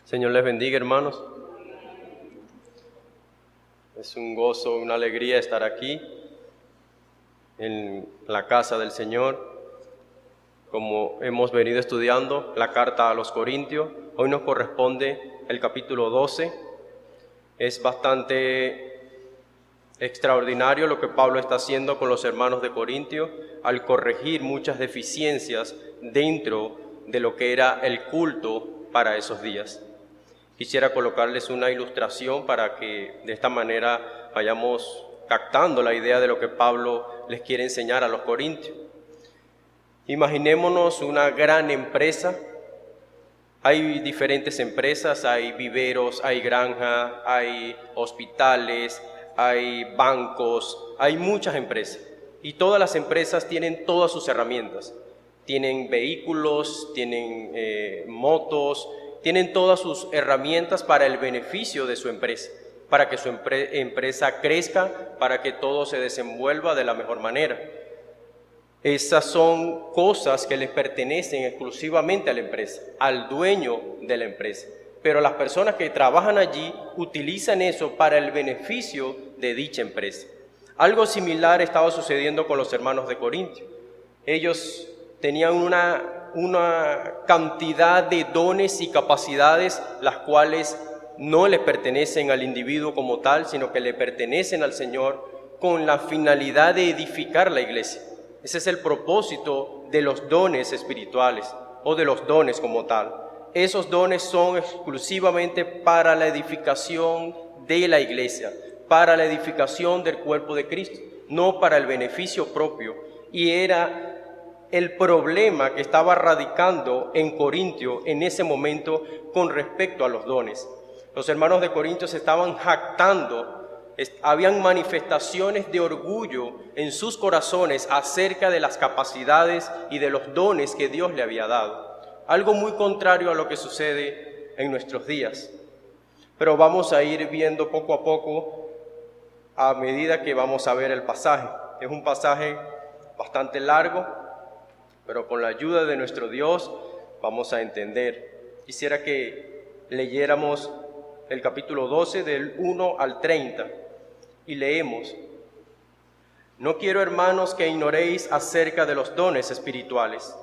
Señor les bendiga, hermanos. Es un gozo, una alegría estar aquí en la casa del Señor. Como hemos venido estudiando la carta a los Corintios, hoy nos corresponde el capítulo 12. Es bastante extraordinario lo que Pablo está haciendo con los hermanos de Corintio al corregir muchas deficiencias dentro de lo que era el culto para esos días. Quisiera colocarles una ilustración para que de esta manera vayamos captando la idea de lo que Pablo les quiere enseñar a los corintios. Imaginémonos una gran empresa. Hay diferentes empresas, hay viveros, hay granjas, hay hospitales, hay bancos, hay muchas empresas. Y todas las empresas tienen todas sus herramientas. Tienen vehículos, tienen motos, tienen todas sus herramientas para el beneficio de su empresa, para que su empresa crezca, para que todo se desenvuelva de la mejor manera. Esas son cosas que les pertenecen exclusivamente a la empresa, al dueño de la empresa. Pero las personas que trabajan allí utilizan eso para el beneficio de dicha empresa. Algo similar estaba sucediendo con los hermanos de Corintio. Ellos tenían una cantidad de dones y capacidades, las cuales no le pertenecen al individuo como tal, sino que le pertenecen al Señor con la finalidad de edificar la iglesia. Ese es el propósito de los dones espirituales o de los dones como tal. Esos dones son exclusivamente para la edificación de la iglesia, para la edificación del cuerpo de Cristo, no para el beneficio propio. Y era el problema que estaba radicando en Corintio en ese momento con respecto a los dones. Los hermanos de Corintio se estaban jactando, habían manifestaciones de orgullo en sus corazones acerca de las capacidades y de los dones que Dios le había dado. Algo muy contrario a lo que sucede en nuestros días. Pero vamos a ir viendo poco a poco a medida que vamos a ver el pasaje. Es un pasaje bastante largo, pero con la ayuda de nuestro Dios vamos a entender. Quisiera que leyéramos el capítulo 12 del 1 al 30 y leemos: No quiero, hermanos, que ignoréis acerca de los dones espirituales.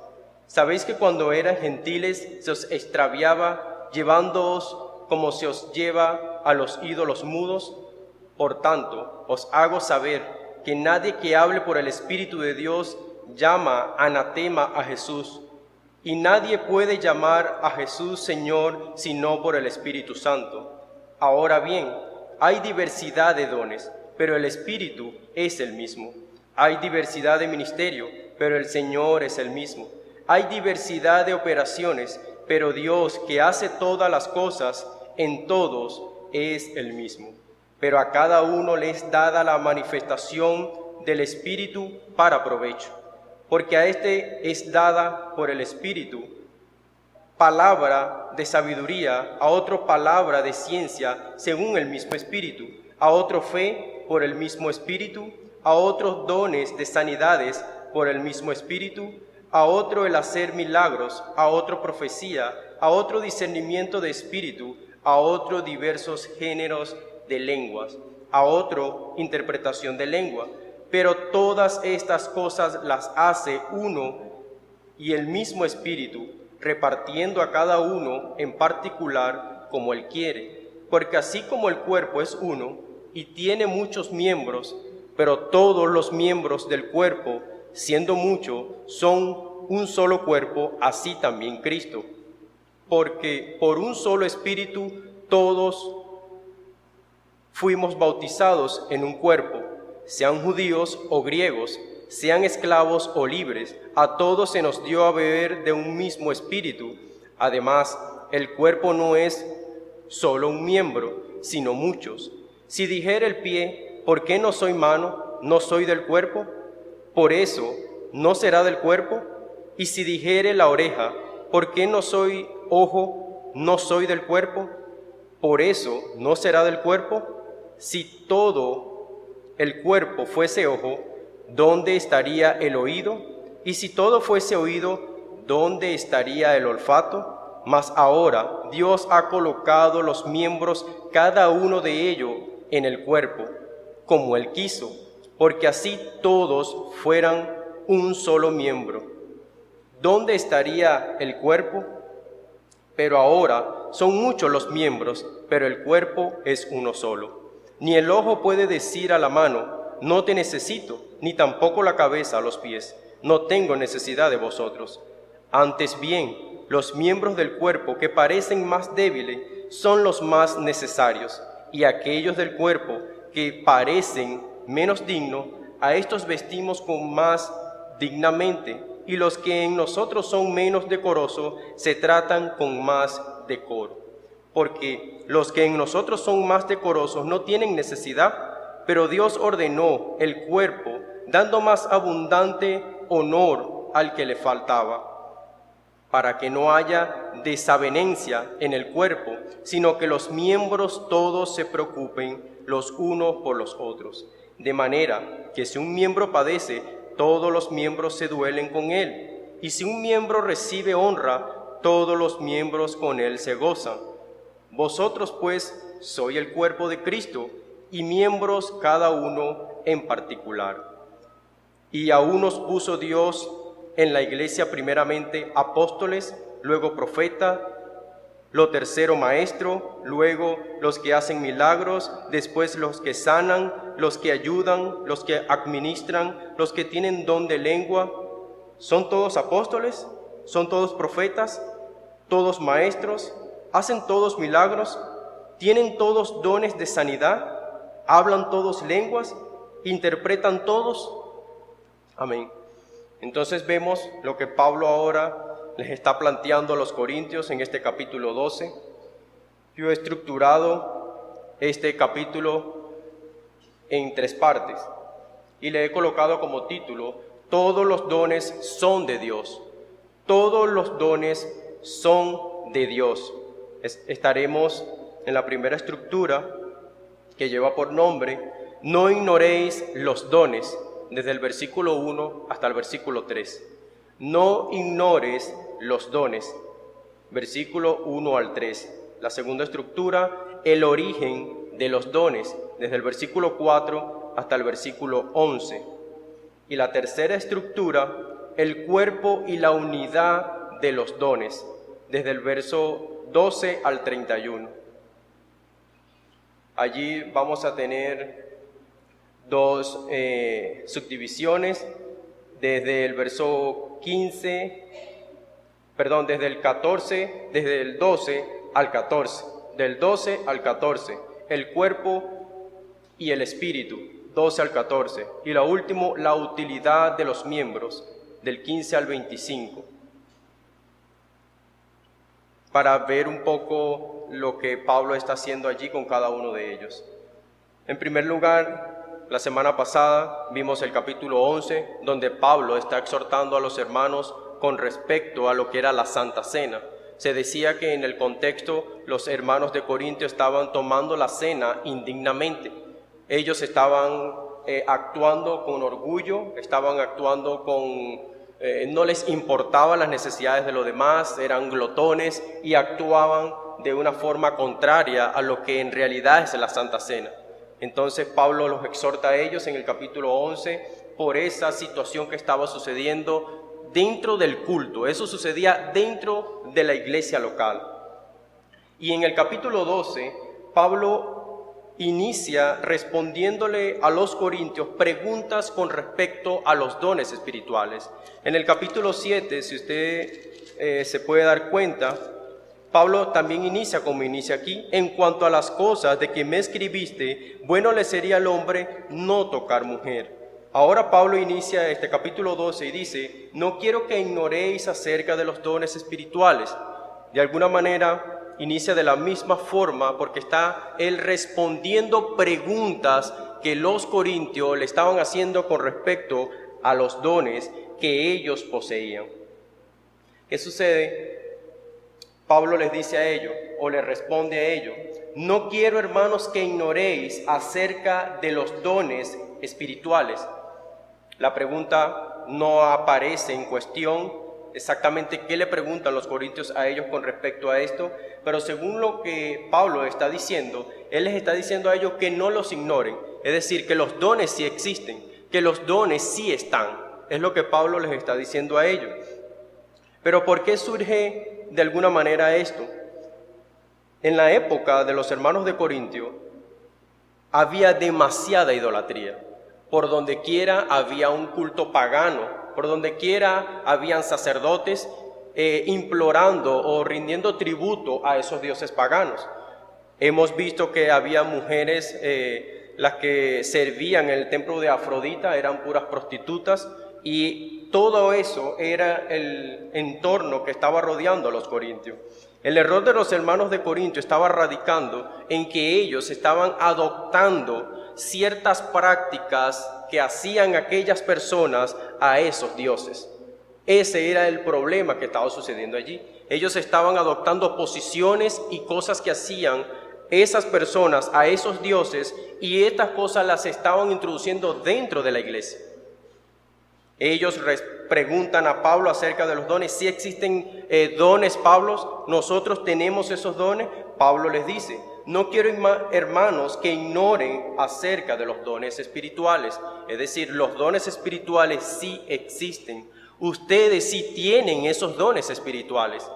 ¿Sabéis que cuando eran gentiles se os extraviaba, llevándoos como se os lleva a los ídolos mudos? Por tanto, os hago saber que nadie que hable por el Espíritu de Dios llama anatema a Jesús, y nadie puede llamar a Jesús Señor sino por el Espíritu Santo. Ahora bien, hay diversidad de dones, pero el Espíritu es el mismo. Hay diversidad de ministerio, pero el Señor es el mismo. Hay diversidad de operaciones, pero Dios, que hace todas las cosas en todos, es el mismo. Pero a cada uno le es dada la manifestación del Espíritu para provecho. Porque a este es dada por el Espíritu palabra de sabiduría, a otro palabra de ciencia según el mismo Espíritu, a otro fe por el mismo Espíritu, a otros dones de sanidades por el mismo Espíritu, a otro el hacer milagros, a otro profecía, a otro discernimiento de espíritu, a otro diversos géneros de lenguas, a otro interpretación de lengua. Pero todas estas cosas las hace uno y el mismo Espíritu, repartiendo a cada uno en particular como Él quiere. Porque así como el cuerpo es uno y tiene muchos miembros, pero todos los miembros del cuerpo, siendo muchos, son un solo cuerpo, así también Cristo. Porque por un solo Espíritu todos fuimos bautizados en un cuerpo, sean judíos o griegos, sean esclavos o libres, a todos se nos dio a beber de un mismo espíritu. Además, el cuerpo no es solo un miembro, sino muchos. Si dijera el pie, ¿por qué no soy mano? ¿No soy del cuerpo? Por eso, ¿no será del cuerpo? Y si dijere la oreja, ¿por qué no soy ojo? ¿No soy del cuerpo? Por eso, ¿no será del cuerpo? Si todo el cuerpo fuese ojo, ¿dónde estaría el oído? Y si todo fuese oído, ¿dónde estaría el olfato? mas ahora Dios ha colocado los miembros, cada uno de ellos, en el cuerpo, como Él quiso, porque así todos fueran un solo miembro. ¿Dónde estaría el cuerpo? Pero ahora son muchos los miembros, pero el cuerpo es uno solo. Ni el ojo puede decir a la mano, no te necesito, ni tampoco la cabeza a los pies, no tengo necesidad de vosotros. Antes bien, los miembros del cuerpo que parecen más débiles son los más necesarios, y aquellos del cuerpo que parecen menos dignos, a estos vestimos con más dignamente, y los que en nosotros son menos decorosos se tratan con más decoro. Porque los que en nosotros son más decorosos no tienen necesidad, pero Dios ordenó el cuerpo, dando más abundante honor al que le faltaba, para que no haya desavenencia en el cuerpo, sino que los miembros todos se preocupen los unos por los otros. De manera que si un miembro padece, todos los miembros se duelen con él. Y si un miembro recibe honra, todos los miembros con él se gozan. Vosotros pues sois el cuerpo de Cristo, y miembros cada uno en particular. Y a unos puso Dios en la iglesia primeramente apóstoles, luego profetas, lo tercero maestro, luego los que hacen milagros, después los que sanan, los que ayudan, los que administran, los que tienen don de lengua. ¿Son todos apóstoles? ¿Son todos profetas? ¿Todos maestros? ¿Hacen todos milagros? ¿Tienen todos dones de sanidad? ¿Hablan todos lenguas? ¿Interpretan todos? Amén. Entonces vemos lo que Pablo ahora les está planteando a los corintios en este capítulo 12. Yo he estructurado este capítulo en 3 partes y le he colocado como título: todos los dones son de Dios. Todos los dones son de Dios. Estaremos en la primera estructura, que lleva por nombre: no ignoréis los dones, desde el versículo 1 hasta el versículo 3. No ignores los dones, versículo 1 al 3. La segunda estructura, el origen de los dones, desde el versículo 4 hasta el versículo 11. Y la tercera estructura, el cuerpo y la unidad de los dones, desde el verso 12 al 31. Allí vamos a tener 2 subdivisiones, desde el verso desde el 12 al 14, del 12 al 14, el cuerpo y el espíritu, 12 al 14, y lo último, la utilidad de los miembros, del 15 al 25, para ver un poco lo que Pablo está haciendo allí con cada uno de ellos. En primer lugar, la semana pasada vimos el capítulo 11, donde Pablo está exhortando a los hermanos con respecto a lo que era la Santa Cena. Se decía que en el contexto los hermanos de Corintio estaban tomando la cena indignamente. Ellos estaban actuando con orgullo, estaban actuando no les importaban las necesidades de los demás, eran glotones y actuaban de una forma contraria a lo que en realidad es la Santa Cena. Entonces Pablo los exhorta a ellos en el capítulo 11 por esa situación que estaba sucediendo dentro del culto. Eso sucedía dentro de la iglesia local. Y en el capítulo 12, Pablo inicia respondiéndole a los corintios preguntas con respecto a los dones espirituales. En el capítulo 7, si usted se puede dar cuenta, Pablo también inicia como inicia aquí: en cuanto a las cosas de que me escribiste, bueno le sería al hombre no tocar mujer. Ahora Pablo inicia este capítulo 12 y dice: no quiero que ignoréis acerca de los dones espirituales. De alguna manera inicia de la misma forma, porque está él respondiendo preguntas que los corintios le estaban haciendo con respecto a los dones que ellos poseían. ¿Qué sucede? Pablo les dice a ellos, o les responde a ellos: no quiero, hermanos, que ignoréis acerca de los dones espirituales. La pregunta no aparece en cuestión exactamente qué le preguntan los corintios a ellos con respecto a esto, pero según lo que Pablo está diciendo, él les está diciendo a ellos que no los ignoren, es decir, que los dones sí existen, que los dones sí están, es lo que Pablo les está diciendo a ellos. Pero ¿por qué surge de alguna manera esto? En la época de los hermanos de Corintio había demasiada idolatría. Por donde quiera había un culto pagano, por donde quiera habían sacerdotes implorando o rindiendo tributo a esos dioses paganos. Hemos visto que había mujeres, las que servían en el templo de Afrodita, eran puras prostitutas, y todo eso era el entorno que estaba rodeando a los corintios. El error de los hermanos de Corintio estaba radicando en que ellos estaban adoptando ciertas prácticas que hacían aquellas personas a esos dioses. Ese era el problema que estaba sucediendo allí. Ellos estaban adoptando posiciones y cosas que hacían esas personas a esos dioses, y estas cosas las estaban introduciendo dentro de la iglesia. Ellos preguntan a Pablo acerca de los dones. Si existen dones, Pablo, nosotros tenemos esos dones. Pablo les dice: no quiero, hermanos, que ignoren acerca de los dones espirituales. Es decir, los dones espirituales sí existen. Ustedes sí tienen esos dones espirituales.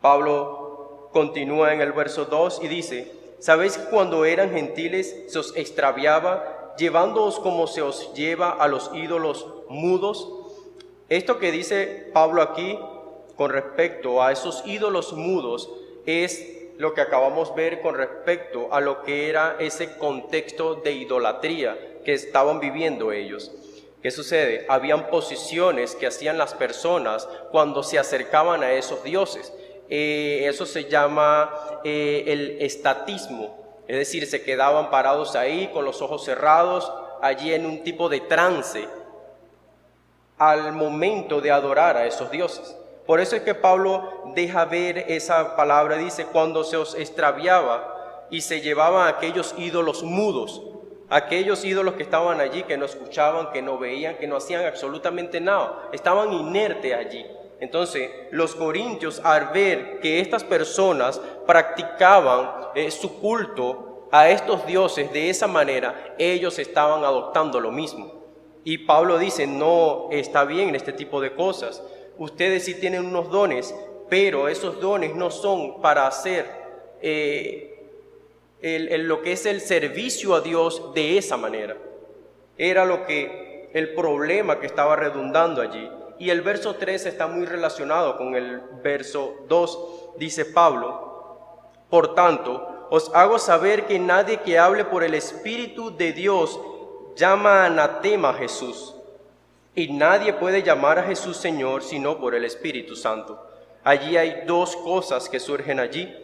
Pablo continúa en el verso 2 y dice: ¿sabéis que cuando eran gentiles se os extraviaba, llevándoos como se os lleva a los ídolos mudos? Esto que dice Pablo aquí con respecto a esos ídolos mudos es lo que acabamos de ver con respecto a lo que era ese contexto de idolatría que estaban viviendo ellos. ¿Qué sucede? Habían posiciones que hacían las personas cuando se acercaban a esos dioses. Eso se llama el estatismo. Es decir, se quedaban parados ahí con los ojos cerrados, allí en un tipo de trance, al momento de adorar a esos dioses. Por eso es que Pablo deja ver esa palabra, dice: cuando se os extraviaba y se llevaban aquellos ídolos mudos, aquellos ídolos que estaban allí, que no escuchaban, que no veían, que no hacían absolutamente nada, estaban inertes allí. Entonces, los corintios, al ver que estas personas practicaban su culto a estos dioses de esa manera, ellos estaban adoptando lo mismo. Y Pablo dice: no está bien este tipo de cosas. Ustedes sí tienen unos dones, pero esos dones no son para hacer lo que es el servicio a Dios de esa manera. Era el problema que estaba redundando allí. Y el verso 3 está muy relacionado con el verso 2. Dice Pablo: por tanto, os hago saber que nadie que hable por el Espíritu de Dios llama anatema a Jesús. Y nadie puede llamar a Jesús Señor sino por el Espíritu Santo. Allí hay dos cosas que surgen allí.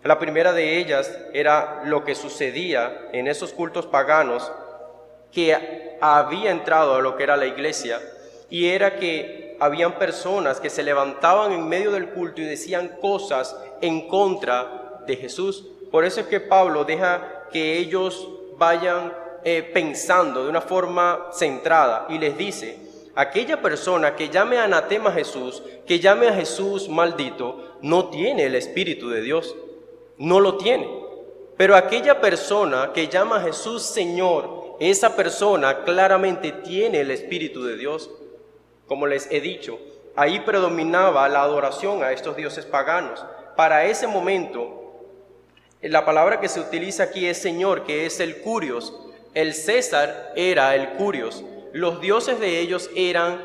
La primera de ellas era lo que sucedía en esos cultos paganos que había entrado a lo que era la iglesia, y era que habían personas que se levantaban en medio del culto y decían cosas en contra de Jesús. Por eso es que Pablo deja que ellos vayan pensando de una forma centrada y les dice: aquella persona que llame anatema a Jesús, que llame a Jesús maldito, no tiene el Espíritu de Dios, no lo tiene. Pero aquella persona que llama a Jesús Señor, esa persona claramente tiene el Espíritu de Dios. Como les he dicho, ahí predominaba la adoración a estos dioses paganos. Para ese momento, la palabra que se utiliza aquí es Señor, que es el Curios. El César era el Curios. Los dioses de ellos eran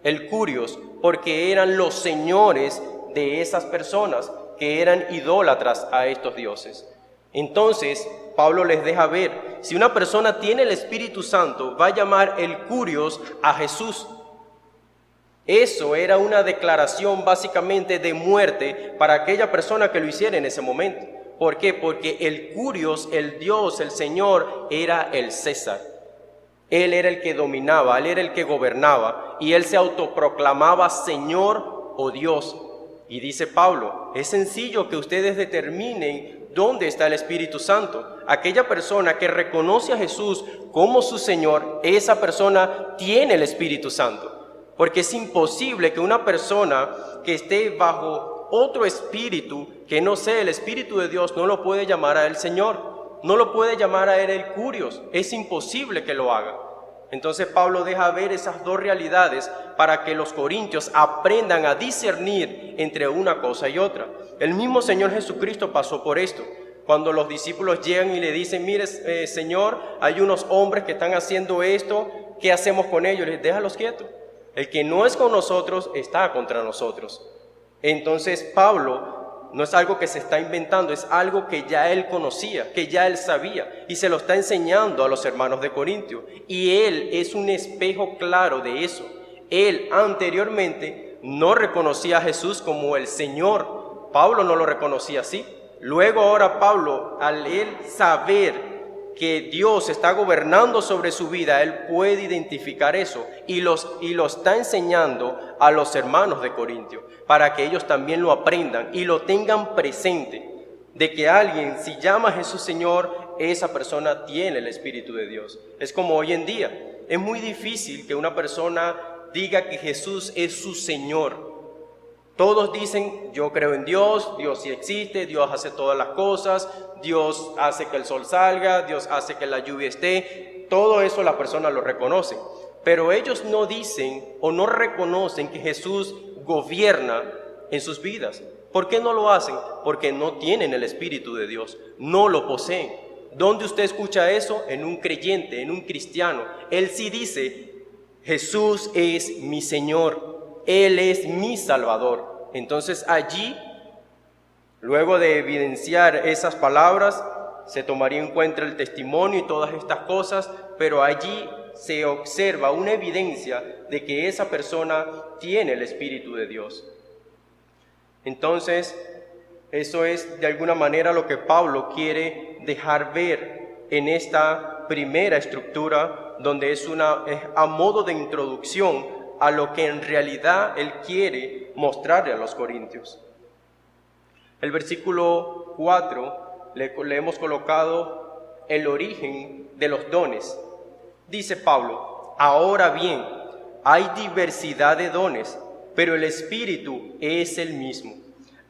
el Curios, porque eran los señores de esas personas que eran idólatras a estos dioses. Entonces, Pablo les deja ver, si una persona tiene el Espíritu Santo, va a llamar el Curios a Jesús. Eso era una declaración básicamente de muerte para aquella persona que lo hiciera en ese momento. ¿Por qué? Porque el Curios, el Dios, el Señor, era el César. Él era el que dominaba, él era el que gobernaba, y él se autoproclamaba Señor o Dios. Y dice Pablo: es sencillo que ustedes determinen dónde está el Espíritu Santo. Aquella persona que reconoce a Jesús como su Señor, esa persona tiene el Espíritu Santo. porque es imposible que una persona que esté bajo otro espíritu, que no sea el Espíritu de Dios, no lo puede llamar a él Señor, no lo puede llamar a él el Curios, es imposible que lo haga. Entonces Pablo deja ver esas dos realidades para que los corintios aprendan a discernir entre una cosa y otra. El mismo Señor Jesucristo pasó por esto. Cuando los discípulos llegan y le dicen, mire Señor, hay unos hombres que están haciendo esto, ¿qué hacemos con ellos? Les déjalos quietos. El que no es con nosotros está contra nosotros. Entonces Pablo no es algo que se está inventando, es algo que ya él conocía, que ya él sabía y se lo está enseñando a los hermanos de Corintio. Y él es un espejo claro de eso. Él anteriormente no reconocía a Jesús como el Señor. Pablo no lo reconocía así. Luego ahora Pablo, al él saber que Dios está gobernando sobre su vida, él puede identificar eso y lo está enseñando a los hermanos de Corintio para que ellos también lo aprendan y lo tengan presente, de que alguien, si llama a Jesús Señor, esa persona tiene el Espíritu de Dios. Es como hoy en día, es muy difícil que una persona diga que Jesús es su Señor. Todos dicen, yo creo en Dios, Dios sí existe, Dios hace todas las cosas, Dios hace que el sol salga, Dios hace que la lluvia esté, todo eso las personas lo reconocen. Pero ellos no dicen o no reconocen que Jesús gobierna en sus vidas. ¿Por qué no lo hacen? Porque no tienen el Espíritu de Dios, no lo poseen. ¿Dónde usted escucha eso? En un creyente, en un cristiano. Él sí dice, Jesús es mi Señor. Él es mi Salvador. Entonces allí, luego de evidenciar esas palabras, se tomaría en cuenta el testimonio y todas estas cosas, pero allí se observa una evidencia de que esa persona tiene el Espíritu de Dios. Entonces, eso es de alguna manera lo que Pablo quiere dejar ver en esta primera estructura, donde es a modo de introducción a lo que en realidad él quiere mostrarle a los corintios. El versículo 4 le hemos colocado el origen de los dones. Dice Pablo, ahora bien, hay diversidad de dones, pero el Espíritu es el mismo.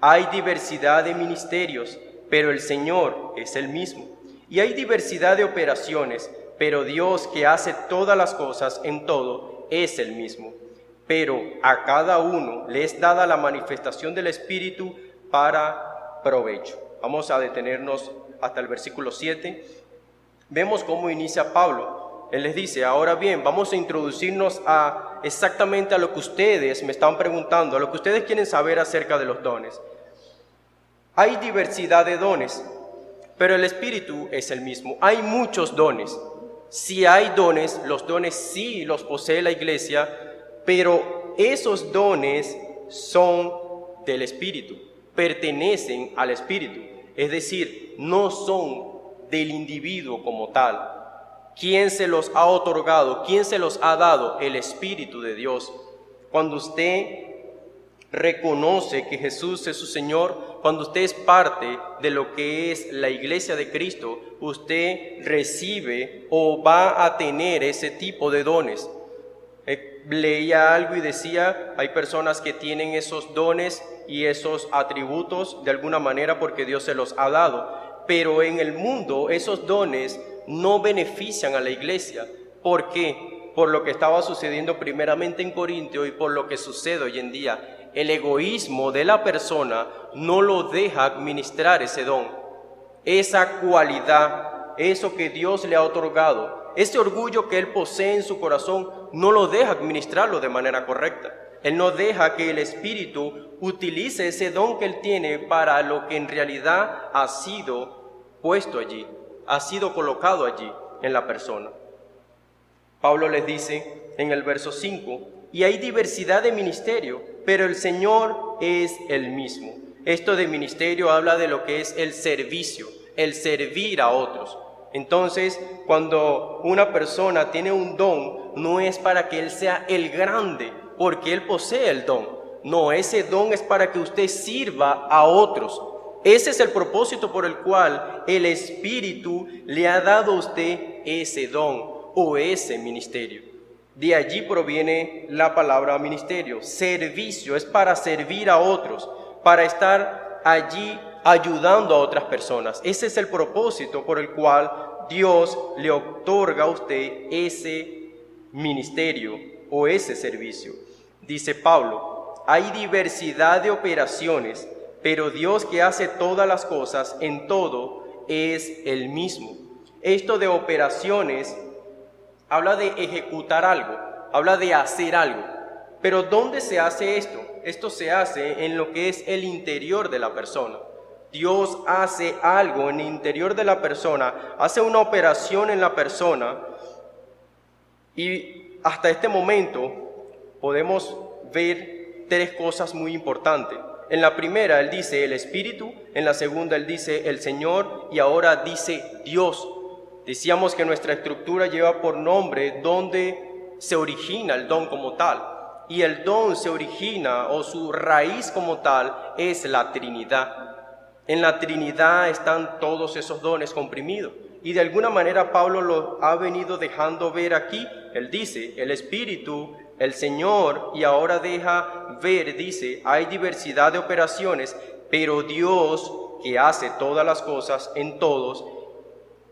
Hay diversidad de ministerios, pero el Señor es el mismo. Y hay diversidad de operaciones, pero Dios que hace todas las cosas en todo, es el mismo, pero a cada uno le es dada la manifestación del Espíritu para provecho. Vamos a detenernos hasta el versículo 7. Vemos cómo inicia Pablo. Él les dice, ahora bien, vamos a introducirnos exactamente a lo que ustedes me están preguntando, a lo que ustedes quieren saber acerca de los dones. Hay diversidad de dones, pero el Espíritu es el mismo. Hay muchos dones. Si hay dones, los dones sí los posee la iglesia, pero esos dones son del Espíritu, pertenecen al Espíritu, es decir, no son del individuo como tal. ¿Quién se los ha otorgado? ¿Quién se los ha dado? El Espíritu de Dios. Cuando usted reconoce que Jesús es su Señor, cuando usted es parte de lo que es la iglesia de Cristo, usted recibe o va a tener ese tipo de dones. Leía algo y decía, hay personas que tienen esos dones y esos atributos de alguna manera porque Dios se los ha dado, pero en el mundo esos dones no benefician a la iglesia. ¿Por qué? Por lo que estaba sucediendo primeramente en Corintio y por lo que sucede hoy en día. El egoísmo de la persona no lo deja administrar ese don, esa cualidad, eso que Dios le ha otorgado, ese orgullo que él posee en su corazón, no lo deja administrarlo de manera correcta. Él no deja que el Espíritu utilice ese don que él tiene para lo que en realidad ha sido puesto allí, ha sido colocado allí en la persona. Pablo les dice en el verso 5, y hay diversidad de ministerio, pero el Señor es el mismo. Esto de ministerio habla de lo que es el servicio, el servir a otros. Entonces, cuando una persona tiene un don, no es para que él sea el grande, porque él posee el don. No, ese don es para que usted sirva a otros. Ese es el propósito por el cual el Espíritu le ha dado a usted ese don o ese ministerio. De allí proviene la palabra ministerio. Servicio es para servir a otros, para estar allí ayudando a otras personas. Ese es el propósito por el cual Dios le otorga a usted ese ministerio o ese servicio. Dice Pablo, hay diversidad de operaciones, pero Dios que hace todas las cosas en todo es el mismo. Esto de operaciones habla de ejecutar algo, habla de hacer algo. Pero ¿dónde se hace esto? Esto se hace en lo que es el interior de la persona. Dios hace algo en el interior de la persona, hace una operación en la persona, y hasta este momento podemos ver tres cosas muy importantes. En la primera Él dice el Espíritu, en la segunda Él dice el Señor y ahora dice Dios. Decíamos que nuestra estructura lleva por nombre donde se origina el don como tal. Y el don se origina, o su raíz como tal, es la Trinidad. En la Trinidad están todos esos dones comprimidos. Y de alguna manera Pablo lo ha venido dejando ver aquí. Él dice, el Espíritu, el Señor, y ahora deja ver, dice, hay diversidad de operaciones, pero Dios, que hace todas las cosas en todos,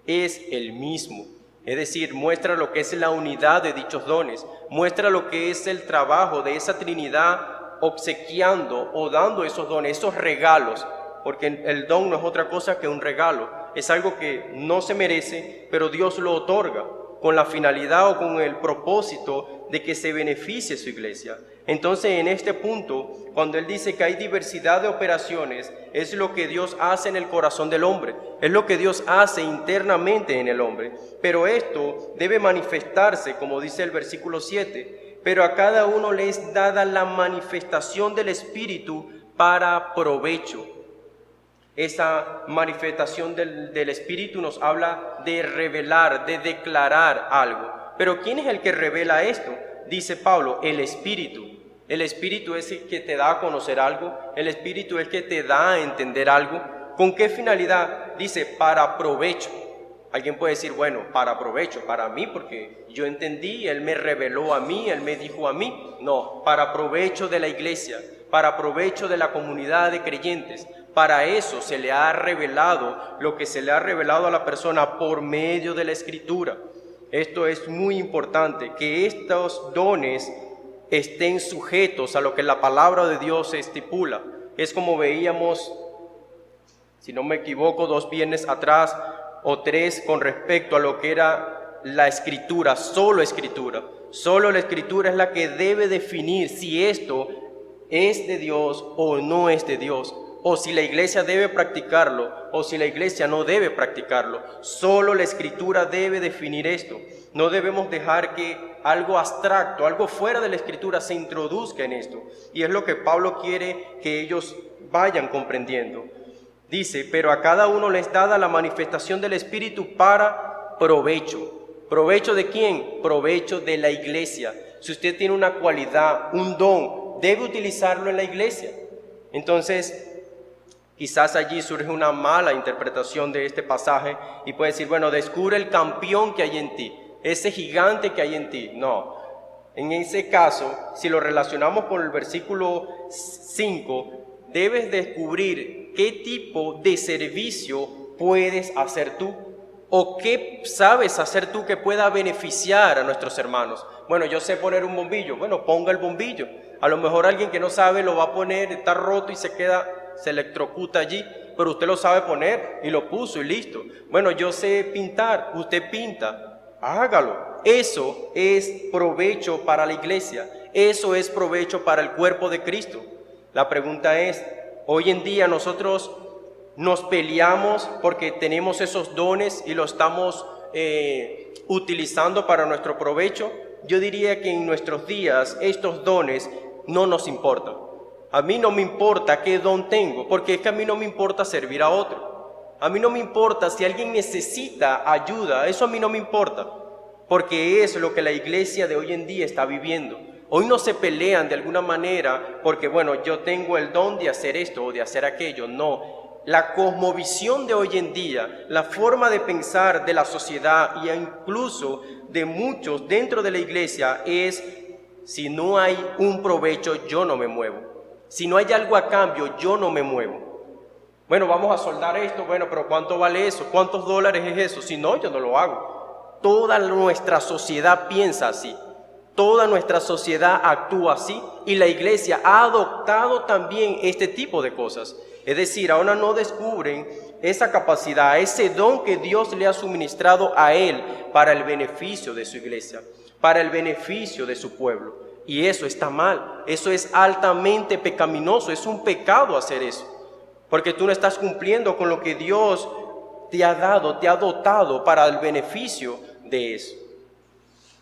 es el mismo. Es decir, muestra lo que es la unidad de dichos dones, muestra lo que es el trabajo de esa Trinidad obsequiando o dando esos dones, esos regalos, porque el don no es otra cosa que un regalo, es algo que no se merece, pero Dios lo otorga con la finalidad o con el propósito de que se beneficie su iglesia. Entonces, en este punto, cuando Él dice que hay diversidad de operaciones, es lo que Dios hace en el corazón del hombre, es lo que Dios hace internamente en el hombre. Pero esto debe manifestarse, como dice el versículo 7, pero a cada uno le es dada la manifestación del Espíritu para provecho. Esa manifestación del Espíritu nos habla de revelar, de declarar algo. Pero ¿quién es el que revela esto? Dice Pablo, el Espíritu. El Espíritu es el que te da a conocer algo, el Espíritu es el que te da a entender algo. ¿Con qué finalidad? Dice, para provecho. Alguien puede decir, bueno, para provecho, para mí, porque yo entendí, Él me reveló a mí, Él me dijo a mí. No, para provecho de la iglesia, para provecho de la comunidad de creyentes. Para eso se le ha revelado lo que se le ha revelado a la persona por medio de la Escritura. Esto es muy importante, que estos dones estén sujetos a lo que la palabra de Dios estipula. Es como veíamos, si no me equivoco, 2 viernes atrás o 3 con respecto a lo que era la Escritura, solo Escritura. Solo la Escritura es la que debe definir si esto es de Dios o no es de Dios, o si la iglesia debe practicarlo, o si la iglesia no debe practicarlo. Solo la Escritura debe definir esto. No debemos dejar que algo abstracto, algo fuera de la Escritura se introduzca en esto. Y es lo que Pablo quiere que ellos vayan comprendiendo. Dice, pero a cada uno les dada la manifestación del Espíritu para provecho. ¿Provecho de quién? Provecho de la iglesia. Si usted tiene una cualidad, un don, debe utilizarlo en la iglesia. Entonces, quizás allí surge una mala interpretación de este pasaje y puede decir, bueno, descubre el campeón que hay en ti, ese gigante que hay en ti. No, en ese caso, si lo relacionamos con el versículo 5, debes descubrir qué tipo de servicio puedes hacer tú o qué sabes hacer tú que pueda beneficiar a nuestros hermanos. Bueno, yo sé poner un bombillo, bueno, ponga el bombillo. A lo mejor alguien que no sabe lo va a poner, está roto y se electrocuta allí, pero usted lo sabe poner y lo puso y listo. Bueno, yo sé pintar, usted pinta, hágalo. Eso es provecho para la iglesia, eso es provecho para el cuerpo de Cristo. La pregunta es, hoy en día nosotros nos peleamos porque tenemos esos dones y lo estamos utilizando para nuestro provecho. Yo diría que en nuestros días estos dones no nos importan. A mí no me importa qué don tengo, porque es que a mí no me importa servir a otro. A mí no me importa si alguien necesita ayuda, eso a mí no me importa, porque es lo que la iglesia de hoy en día está viviendo. Hoy no se pelean de alguna manera porque, bueno, yo tengo el don de hacer esto o de hacer aquello. No, La cosmovisión de hoy en día, la forma de pensar de la sociedad e incluso de muchos dentro de la iglesia es: si no hay un provecho, yo no me muevo. Si no hay algo a cambio, yo no me muevo. Bueno, vamos a soldar esto, bueno, pero ¿cuánto vale eso? ¿Cuántos dólares es eso? Si no, yo no lo hago. Toda nuestra sociedad piensa así. Toda nuestra sociedad actúa así y la iglesia ha adoptado también este tipo de cosas. Es decir, ahora no descubren esa capacidad, ese don que Dios le ha suministrado a él para el beneficio de su iglesia, para el beneficio de su pueblo. Y eso está mal, eso es altamente pecaminoso, es un pecado hacer eso. Porque tú no estás cumpliendo con lo que Dios te ha dado, te ha dotado para el beneficio de eso.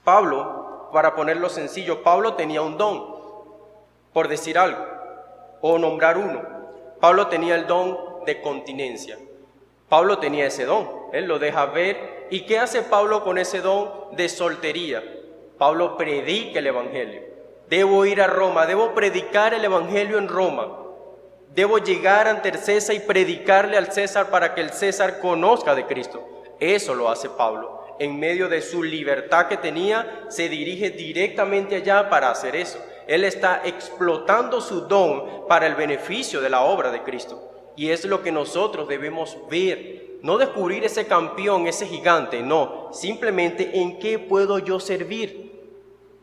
Pablo, para ponerlo sencillo, Pablo tenía un don, por decir algo, o nombrar uno. Pablo tenía el don de continencia. Pablo tenía ese don, él lo deja ver. ¿Y qué hace Pablo con ese don de soltería? Pablo predica el evangelio. Debo ir a Roma, debo predicar el evangelio en Roma. Debo llegar ante el César y predicarle al César para que el César conozca de Cristo. Eso lo hace Pablo. En medio de su libertad que tenía, se dirige directamente allá para hacer eso. Él está explotando su don para el beneficio de la obra de Cristo. Y es lo que nosotros debemos ver. No descubrir ese campeón, ese gigante, no. Simplemente en qué puedo yo servir.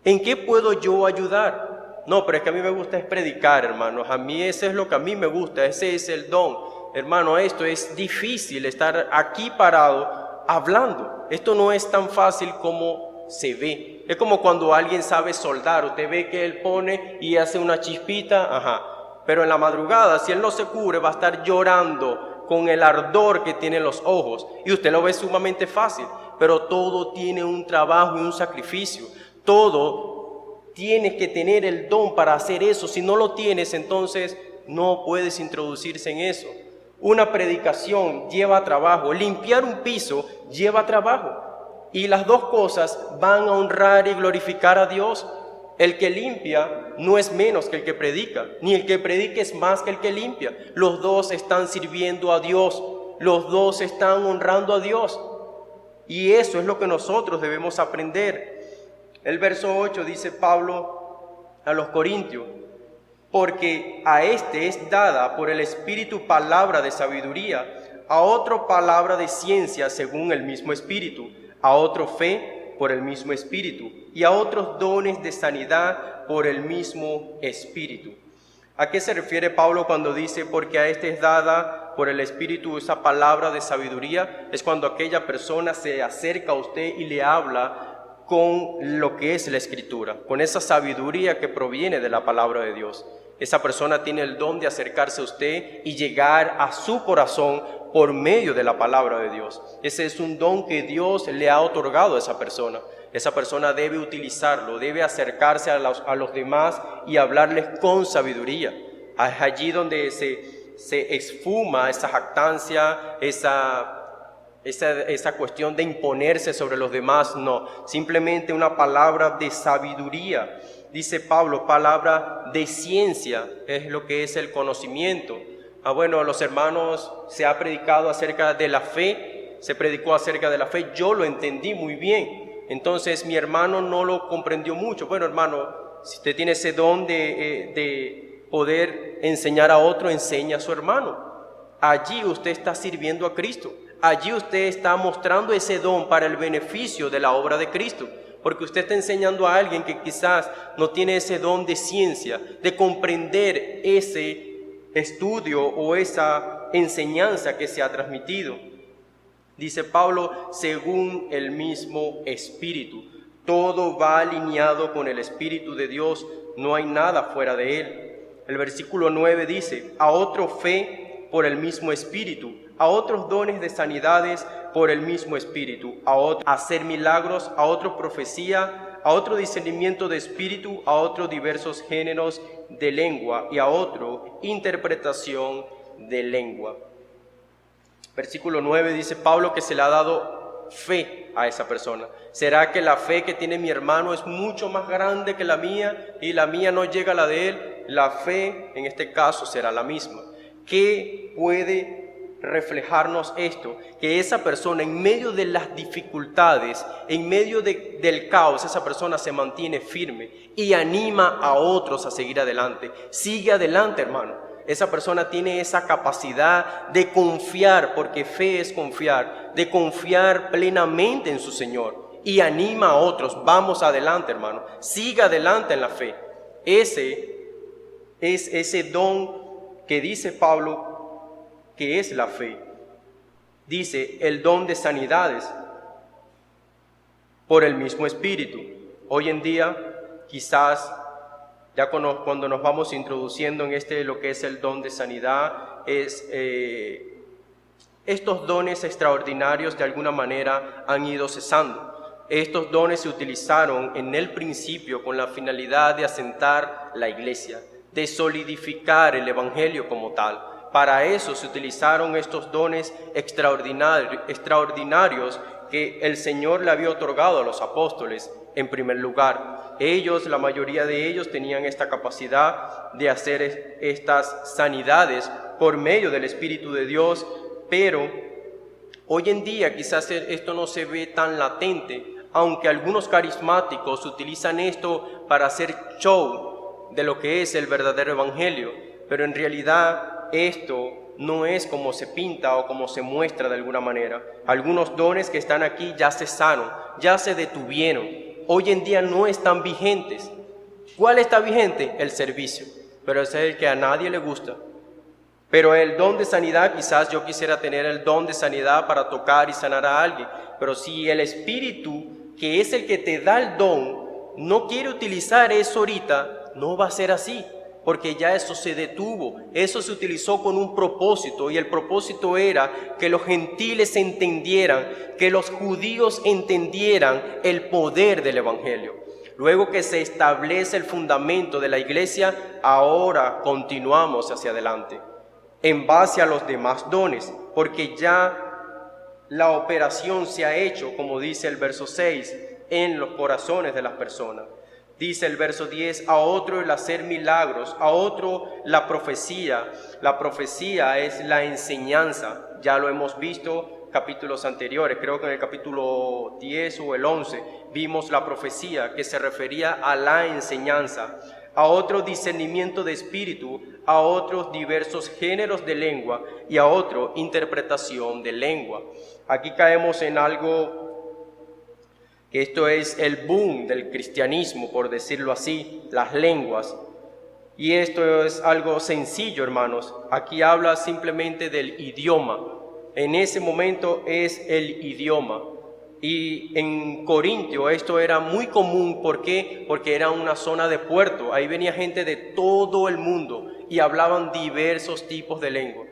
¿En qué puedo yo ayudar? No, pero es que a mí me gusta es predicar, hermanos. A mí ese es lo que a mí me gusta, ese es el don. Hermano, esto es difícil, estar aquí parado hablando. Esto no es tan fácil como se ve. Es como cuando alguien sabe soldar. Usted ve que él pone y hace una chispita, pero en la madrugada, si él no se cubre, va a estar llorando con el ardor que tiene en los ojos. Y usted lo ve sumamente fácil, pero todo tiene un trabajo y un sacrificio. Todo tienes que tener el don para hacer eso. Si no lo tienes, entonces no puedes introducirse en eso. Una predicación lleva trabajo. Limpiar un piso lleva trabajo. Y las dos cosas van a honrar y glorificar a Dios. El que limpia no es menos que el que predica, ni el que predica es más que el que limpia. Los dos están sirviendo a Dios. Los dos están honrando a Dios. Y eso es lo que nosotros debemos aprender. El verso 8 dice Pablo a los Corintios: porque a este es dada por el Espíritu palabra de sabiduría, a otro palabra de ciencia según el mismo Espíritu, a otro fe por el mismo Espíritu, y a otros dones de sanidad por el mismo Espíritu. ¿A qué se refiere Pablo cuando dice porque a este es dada por el Espíritu esa palabra de sabiduría? Es cuando aquella persona se acerca a usted y le habla con lo que es la Escritura, con esa sabiduría que proviene de la palabra de Dios. Esa persona tiene el don de acercarse a usted y llegar a su corazón por medio de la palabra de Dios. Ese es un don que Dios le ha otorgado a esa persona. Esa persona debe utilizarlo, debe acercarse a los demás y hablarles con sabiduría. Es allí donde se esfuma esa jactancia, esa cuestión de imponerse sobre los demás. No, simplemente una palabra de sabiduría. Dice Pablo, palabra de ciencia, es lo que es el conocimiento. Bueno, a los hermanos se ha predicado acerca de la fe, se predicó acerca de la fe, yo lo entendí muy bien. Entonces mi hermano no lo comprendió mucho. Bueno, hermano, si usted tiene ese don de poder enseñar a otro, enseña a su hermano. Allí usted está sirviendo a Cristo. Allí usted está mostrando ese don para el beneficio de la obra de Cristo, porque usted está enseñando a alguien que quizás no tiene ese don de ciencia, de comprender ese estudio o esa enseñanza que se ha transmitido. Dice Pablo, según el mismo Espíritu. Todo va alineado con el Espíritu de Dios, no hay nada fuera de él. El versículo 9 dice, a otro fe por el mismo Espíritu, a otros dones de sanidades por el mismo Espíritu, a otro hacer milagros, a otro profecía, a otro discernimiento de espíritu, a otro diversos géneros de lengua y a otro interpretación de lengua. Versículo 9 dice Pablo que se le ha dado fe a esa persona. ¿Será que la fe que tiene mi hermano es mucho más grande que la mía y la mía no llega a la de él? La fe en este caso será la misma. ¿Qué puede reflejarnos esto, que esa persona en medio de las dificultades, en medio del caos, esa persona se mantiene firme y anima a otros a seguir adelante. Sigue adelante, hermano. Esa persona tiene esa capacidad de confiar, porque fe es confiar, de confiar plenamente en su Señor y anima a otros. Vamos adelante, hermano. Siga adelante en la fe. Ese es ese don que dice Pablo que es la fe. Dice el don de sanidades por el mismo Espíritu. Hoy en día, quizás ya cuando nos vamos introduciendo en lo que es el don de sanidad, estos dones extraordinarios de alguna manera han ido cesando. Estos dones se utilizaron en el principio con la finalidad de asentar la iglesia, de solidificar el evangelio como tal. Para eso se utilizaron estos dones extraordinarios que el Señor le había otorgado a los apóstoles en primer lugar. La mayoría de ellos tenían esta capacidad de hacer estas sanidades por medio del Espíritu de Dios, pero hoy en día quizás esto no se ve tan latente, aunque algunos carismáticos utilizan esto para hacer show de lo que es el verdadero evangelio, pero en realidad esto no es como se pinta o como se muestra de alguna manera. Algunos dones que están aquí ya cesaron, ya se detuvieron. Hoy en día no están vigentes. ¿Cuál está vigente? El servicio, pero ese es el que a nadie le gusta. Pero el don de sanidad, quizás yo quisiera tener el don de sanidad para tocar y sanar a alguien, pero si el Espíritu, que es el que te da el don, no quiere utilizar eso ahorita, no va a ser así. Porque ya eso se detuvo, eso se utilizó con un propósito, y el propósito era que los gentiles entendieran, que los judíos entendieran el poder del evangelio. Luego que se establece el fundamento de la iglesia, ahora continuamos hacia adelante, en base a los demás dones, porque ya la operación se ha hecho, como dice el verso 6, en los corazones de las personas. Dice el verso 10, a otro el hacer milagros, a otro la profecía. La profecía es la enseñanza, ya lo hemos visto capítulos anteriores, creo que en el capítulo 10 o el 11 vimos la profecía que se refería a la enseñanza. A otro discernimiento de espíritu, a otros diversos géneros de lengua y a otro interpretación de lengua. Aquí caemos en algo que esto es el boom del cristianismo, por decirlo así, las lenguas. Y esto es algo sencillo, hermanos. Aquí habla simplemente del idioma. En ese momento es el idioma. Y en Corintio esto era muy común. ¿Por qué? Porque era una zona de puerto. Ahí venía gente de todo el mundo y hablaban diversos tipos de lengua,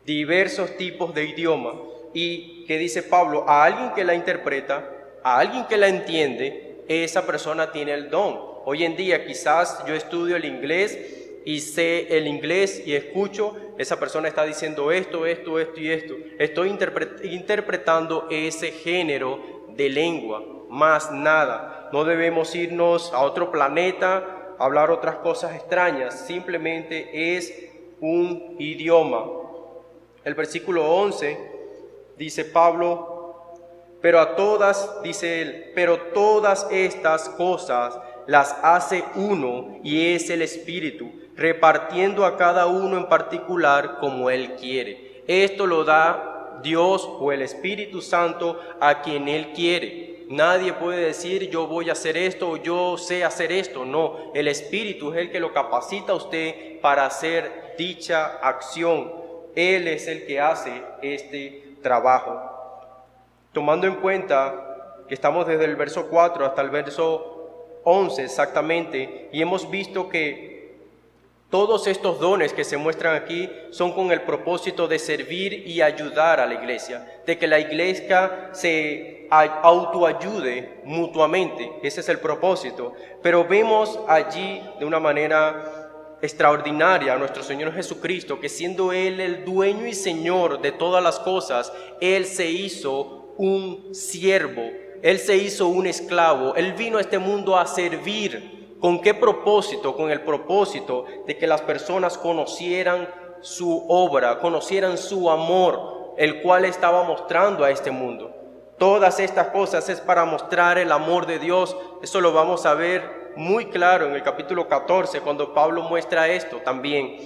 diversos tipos de idioma. Y ¿qué dice Pablo? A alguien que la interpreta, a alguien que la entiende, esa persona tiene el don. Hoy en día quizás yo estudio el inglés y sé el inglés y escucho, esa persona está diciendo esto y esto. Estoy interpretando ese género de lengua, más nada. No debemos irnos a otro planeta, a hablar otras cosas extrañas, simplemente es un idioma. El versículo 11 dice Pablo, pero a todas, dice él, pero todas estas cosas las hace uno y es el Espíritu, repartiendo a cada uno en particular como Él quiere. Esto lo da Dios o el Espíritu Santo a quien Él quiere. Nadie puede decir yo voy a hacer esto o yo sé hacer esto. No, el Espíritu es el que lo capacita a usted para hacer dicha acción. Él es el que hace este trabajo. Tomando en cuenta que estamos desde el verso 4 hasta el verso 11 exactamente, y hemos visto que todos estos dones que se muestran aquí son con el propósito de servir y ayudar a la iglesia, de que la iglesia se autoayude mutuamente. Ese es el propósito. Pero vemos allí de una manera extraordinaria a nuestro Señor Jesucristo, que siendo Él el dueño y Señor de todas las cosas, Él se hizo un siervo, Él se hizo un esclavo. Él vino a este mundo a servir. ¿Con qué propósito? Con el propósito de que las personas conocieran su obra, conocieran su amor, el cual estaba mostrando a este mundo. Todas estas cosas es para mostrar el amor de Dios. Eso lo vamos a ver muy claro en el capítulo 14, cuando Pablo muestra esto también.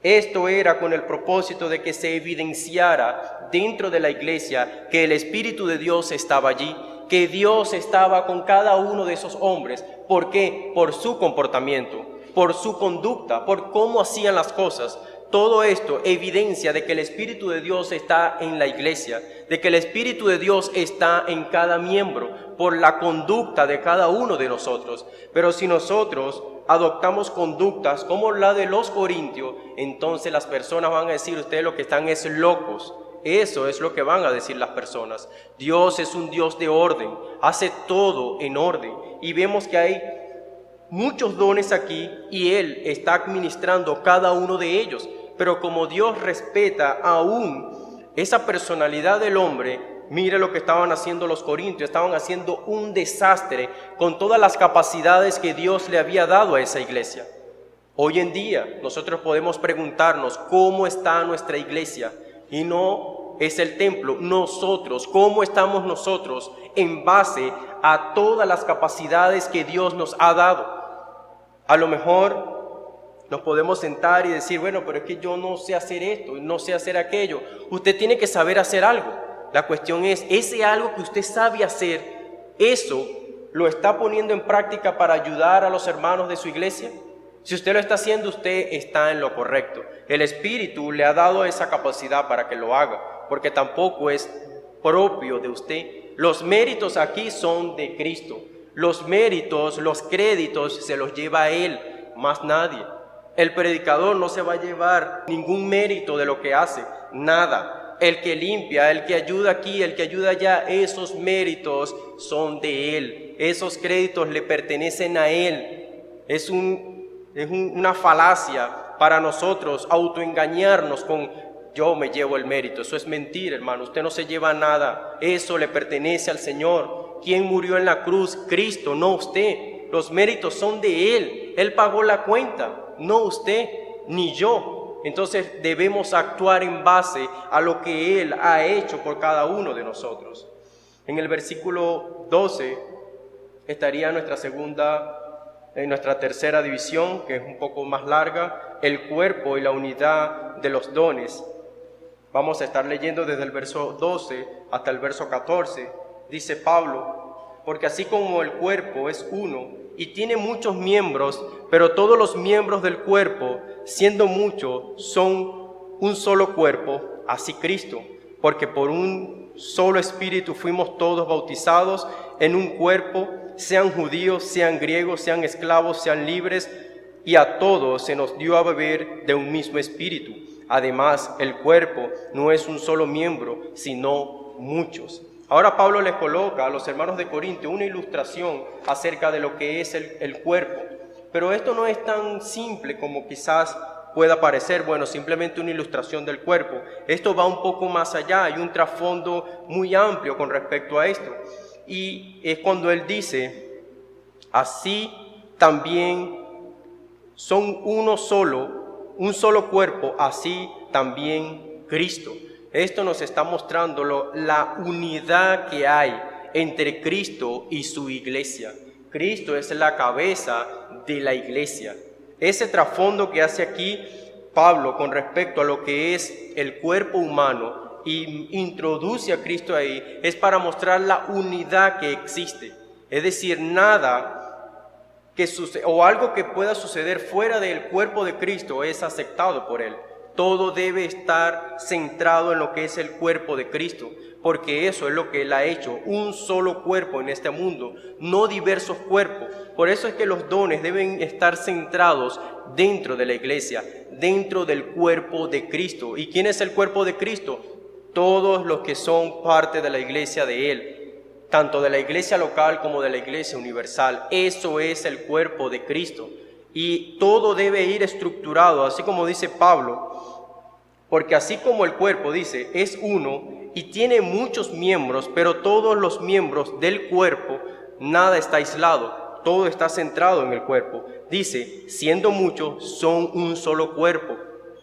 Esto era con el propósito de que se evidenciara dentro de la iglesia que el Espíritu de Dios estaba allí, que Dios estaba con cada uno de esos hombres. ¿Por qué? Por su comportamiento, por su conducta, por cómo hacían las cosas. Todo esto evidencia de que el Espíritu de Dios está en la iglesia, de que el Espíritu de Dios está en cada miembro, por la conducta de cada uno de nosotros. Pero si nosotros adoptamos conductas como la de los corintios, entonces las personas van a decir, ustedes lo que están es locos. Eso es lo que van a decir las personas. Dios es un Dios de orden, hace todo en orden. Y vemos que hay muchos dones aquí y Él está administrando cada uno de ellos. Pero como Dios respeta aún esa personalidad del hombre, mire lo que estaban haciendo los corintios. Estaban haciendo un desastre con todas las capacidades que Dios le había dado a esa iglesia. Hoy en día nosotros podemos preguntarnos cómo está nuestra iglesia, y no es el templo, nosotros, cómo estamos nosotros en base a todas las capacidades que Dios nos ha dado. A lo mejor nos podemos sentar y decir, bueno, pero es que yo no sé hacer esto, no sé hacer aquello. Usted tiene que saber hacer algo. La cuestión es, ese algo que usted sabe hacer, ¿eso lo está poniendo en práctica para ayudar a los hermanos de su iglesia? Si usted lo está haciendo, usted está en lo correcto. El Espíritu le ha dado esa capacidad para que lo haga, porque tampoco es propio de usted. Los méritos aquí son de Cristo. Los méritos, los créditos se los lleva a Él, más nadie. El predicador no se va a llevar ningún mérito de lo que hace, nada. El que limpia, el que ayuda aquí, el que ayuda allá, esos méritos son de Él. Esos créditos le pertenecen a Él. Es una falacia para nosotros autoengañarnos con yo me llevo el mérito. Eso es mentira, hermano. Usted no se lleva nada. Eso le pertenece al Señor. ¿Quién murió en la cruz? Cristo, no usted. Los méritos son de Él. Él pagó la cuenta, no usted ni yo. Entonces debemos actuar en base a lo que Él ha hecho por cada uno de nosotros. En el versículo 12 estaría nuestra tercera división, que es un poco más larga, el cuerpo y la unidad de los dones. Vamos a estar leyendo desde el verso 12 hasta el verso 14. Dice Pablo, porque así como el cuerpo es uno y tiene muchos miembros, pero todos los miembros del cuerpo, siendo muchos, son un solo cuerpo, así Cristo, porque por un solo espíritu fuimos todos bautizados en un cuerpo, sean judíos, sean griegos, sean esclavos, sean libres, y a todos se nos dio a beber de un mismo espíritu. Además, el cuerpo no es un solo miembro, sino muchos. Ahora Pablo les coloca a los hermanos de Corinto una ilustración acerca de lo que es el cuerpo. Pero esto no es tan simple como quizás pueda parecer, bueno, simplemente una ilustración del cuerpo. Esto va un poco más allá, hay un trasfondo muy amplio con respecto a esto. Y es cuando él dice, así también son un solo cuerpo, así también Cristo. Esto nos está mostrando la unidad que hay entre Cristo y su iglesia. Cristo es la cabeza de la iglesia. Ese trasfondo que hace aquí Pablo con respecto a lo que es el cuerpo humano y introduce a Cristo ahí, es para mostrar la unidad que existe. Es decir, nada que suceda o algo que pueda suceder fuera del cuerpo de Cristo es aceptado por Él. Todo debe estar centrado en lo que es el cuerpo de Cristo, porque eso es lo que Él ha hecho, un solo cuerpo en este mundo, no diversos cuerpos. Por eso es que los dones deben estar centrados dentro de la iglesia, dentro del cuerpo de Cristo. ¿Y quién es el cuerpo de Cristo? Todos los que son parte de la iglesia de Él, tanto de la iglesia local como de la iglesia universal. Eso es el cuerpo de Cristo. Y todo debe ir estructurado, así como dice Pablo, porque así como el cuerpo, dice, es uno y tiene muchos miembros, pero todos los miembros del cuerpo, nada está aislado, todo está centrado en el cuerpo. Dice, siendo muchos, son un solo cuerpo.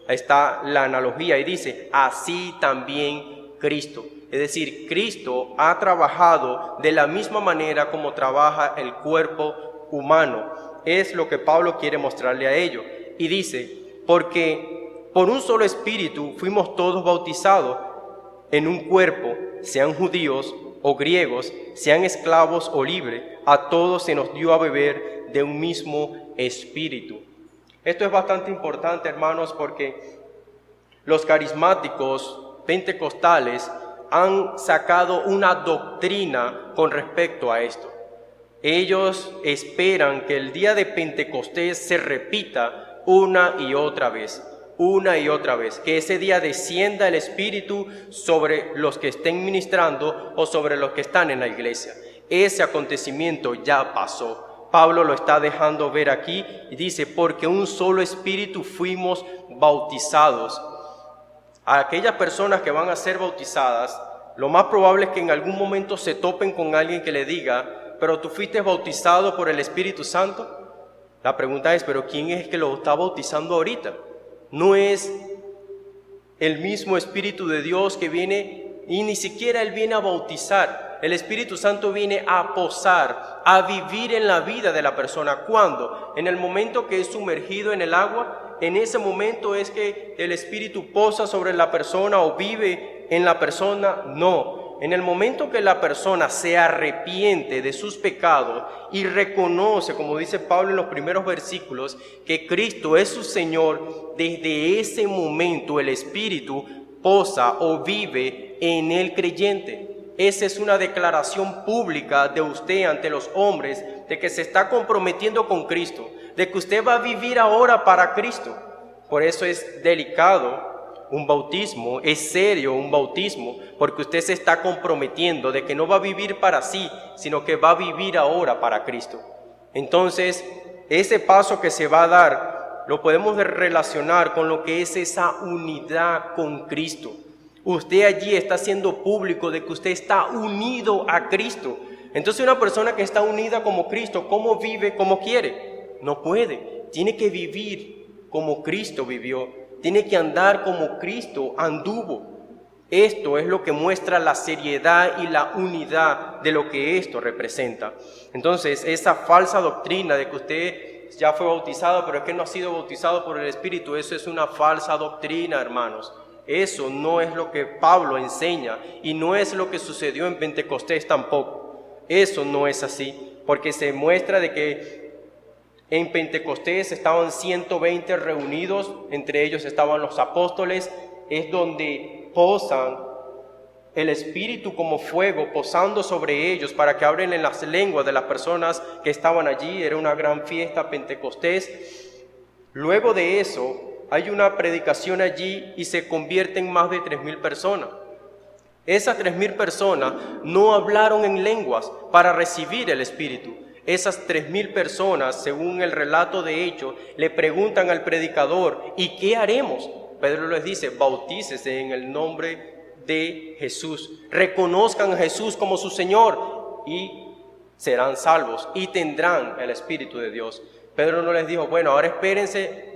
está la analogía y dice, así también Cristo. Es decir, Cristo ha trabajado de la misma manera como trabaja el cuerpo humano. Es lo que Pablo quiere mostrarle a ellos. Y dice, porque por un solo espíritu fuimos todos bautizados en un cuerpo, sean judíos o griegos, sean esclavos o libres, a todos se nos dio a beber de un mismo espíritu. Esto es bastante importante, hermanos, porque los carismáticos pentecostales han sacado una doctrina con respecto a esto. Ellos esperan que el día de Pentecostés se repita una y otra vez, que ese día descienda el Espíritu sobre los que estén ministrando o sobre los que están en la iglesia. Ese acontecimiento ya pasó. Pablo lo está dejando ver aquí y dice, porque un solo Espíritu fuimos bautizados. A aquellas personas que van a ser bautizadas, lo más probable es que en algún momento se topen con alguien que le diga, pero tú fuiste bautizado por el Espíritu Santo. La pregunta es, pero ¿quién es que lo está bautizando ahorita? No es el mismo Espíritu de Dios que viene, y ni siquiera Él viene a bautizar. El Espíritu Santo viene a posar, a vivir en la vida de la persona. ¿Cuándo? En el momento que es sumergido en el agua, en ese momento es que el Espíritu posa sobre la persona o vive en la persona. No. En el momento que la persona se arrepiente de sus pecados y reconoce, como dice Pablo en los primeros versículos, que Cristo es su Señor, desde ese momento el Espíritu posa o vive en el creyente. Esa es una declaración pública de usted ante los hombres, de que se está comprometiendo con Cristo, de que usted va a vivir ahora para Cristo. Por eso es delicado un bautismo, es serio un bautismo, porque usted se está comprometiendo de que no va a vivir para sí, sino que va a vivir ahora para Cristo. Entonces, ese paso que se va a dar, lo podemos relacionar con lo que es esa unidad con Cristo. Usted allí está haciendo público de que usted está unido a Cristo. Entonces, una persona que está unida como Cristo, ¿cómo vive como quiere? No puede, tiene que vivir como Cristo vivió. Tiene que andar como Cristo anduvo. Esto es lo que muestra la seriedad y la unidad de lo que esto representa. Entonces, esa falsa doctrina de que usted ya fue bautizado, pero es que no ha sido bautizado por el Espíritu, eso es una falsa doctrina, hermanos. Eso no es lo que Pablo enseña y no es lo que sucedió en Pentecostés tampoco. Eso no es así, porque se muestra de que en Pentecostés estaban 120 reunidos, entre ellos estaban los apóstoles, es donde posan el Espíritu como fuego, posando sobre ellos para que hablen en las lenguas de las personas que estaban allí. Era una gran fiesta Pentecostés. Luego de eso, hay una predicación allí y se convierten más de 3,000 personas. Esas 3,000 personas no hablaron en lenguas para recibir el Espíritu. Esas 3,000 personas, según el relato de Hechos, le preguntan al predicador, ¿y qué haremos? Pedro les dice, bautícese en el nombre de Jesús. Reconozcan a Jesús como su Señor y serán salvos y tendrán el Espíritu de Dios. Pedro no les dijo, bueno, ahora espérense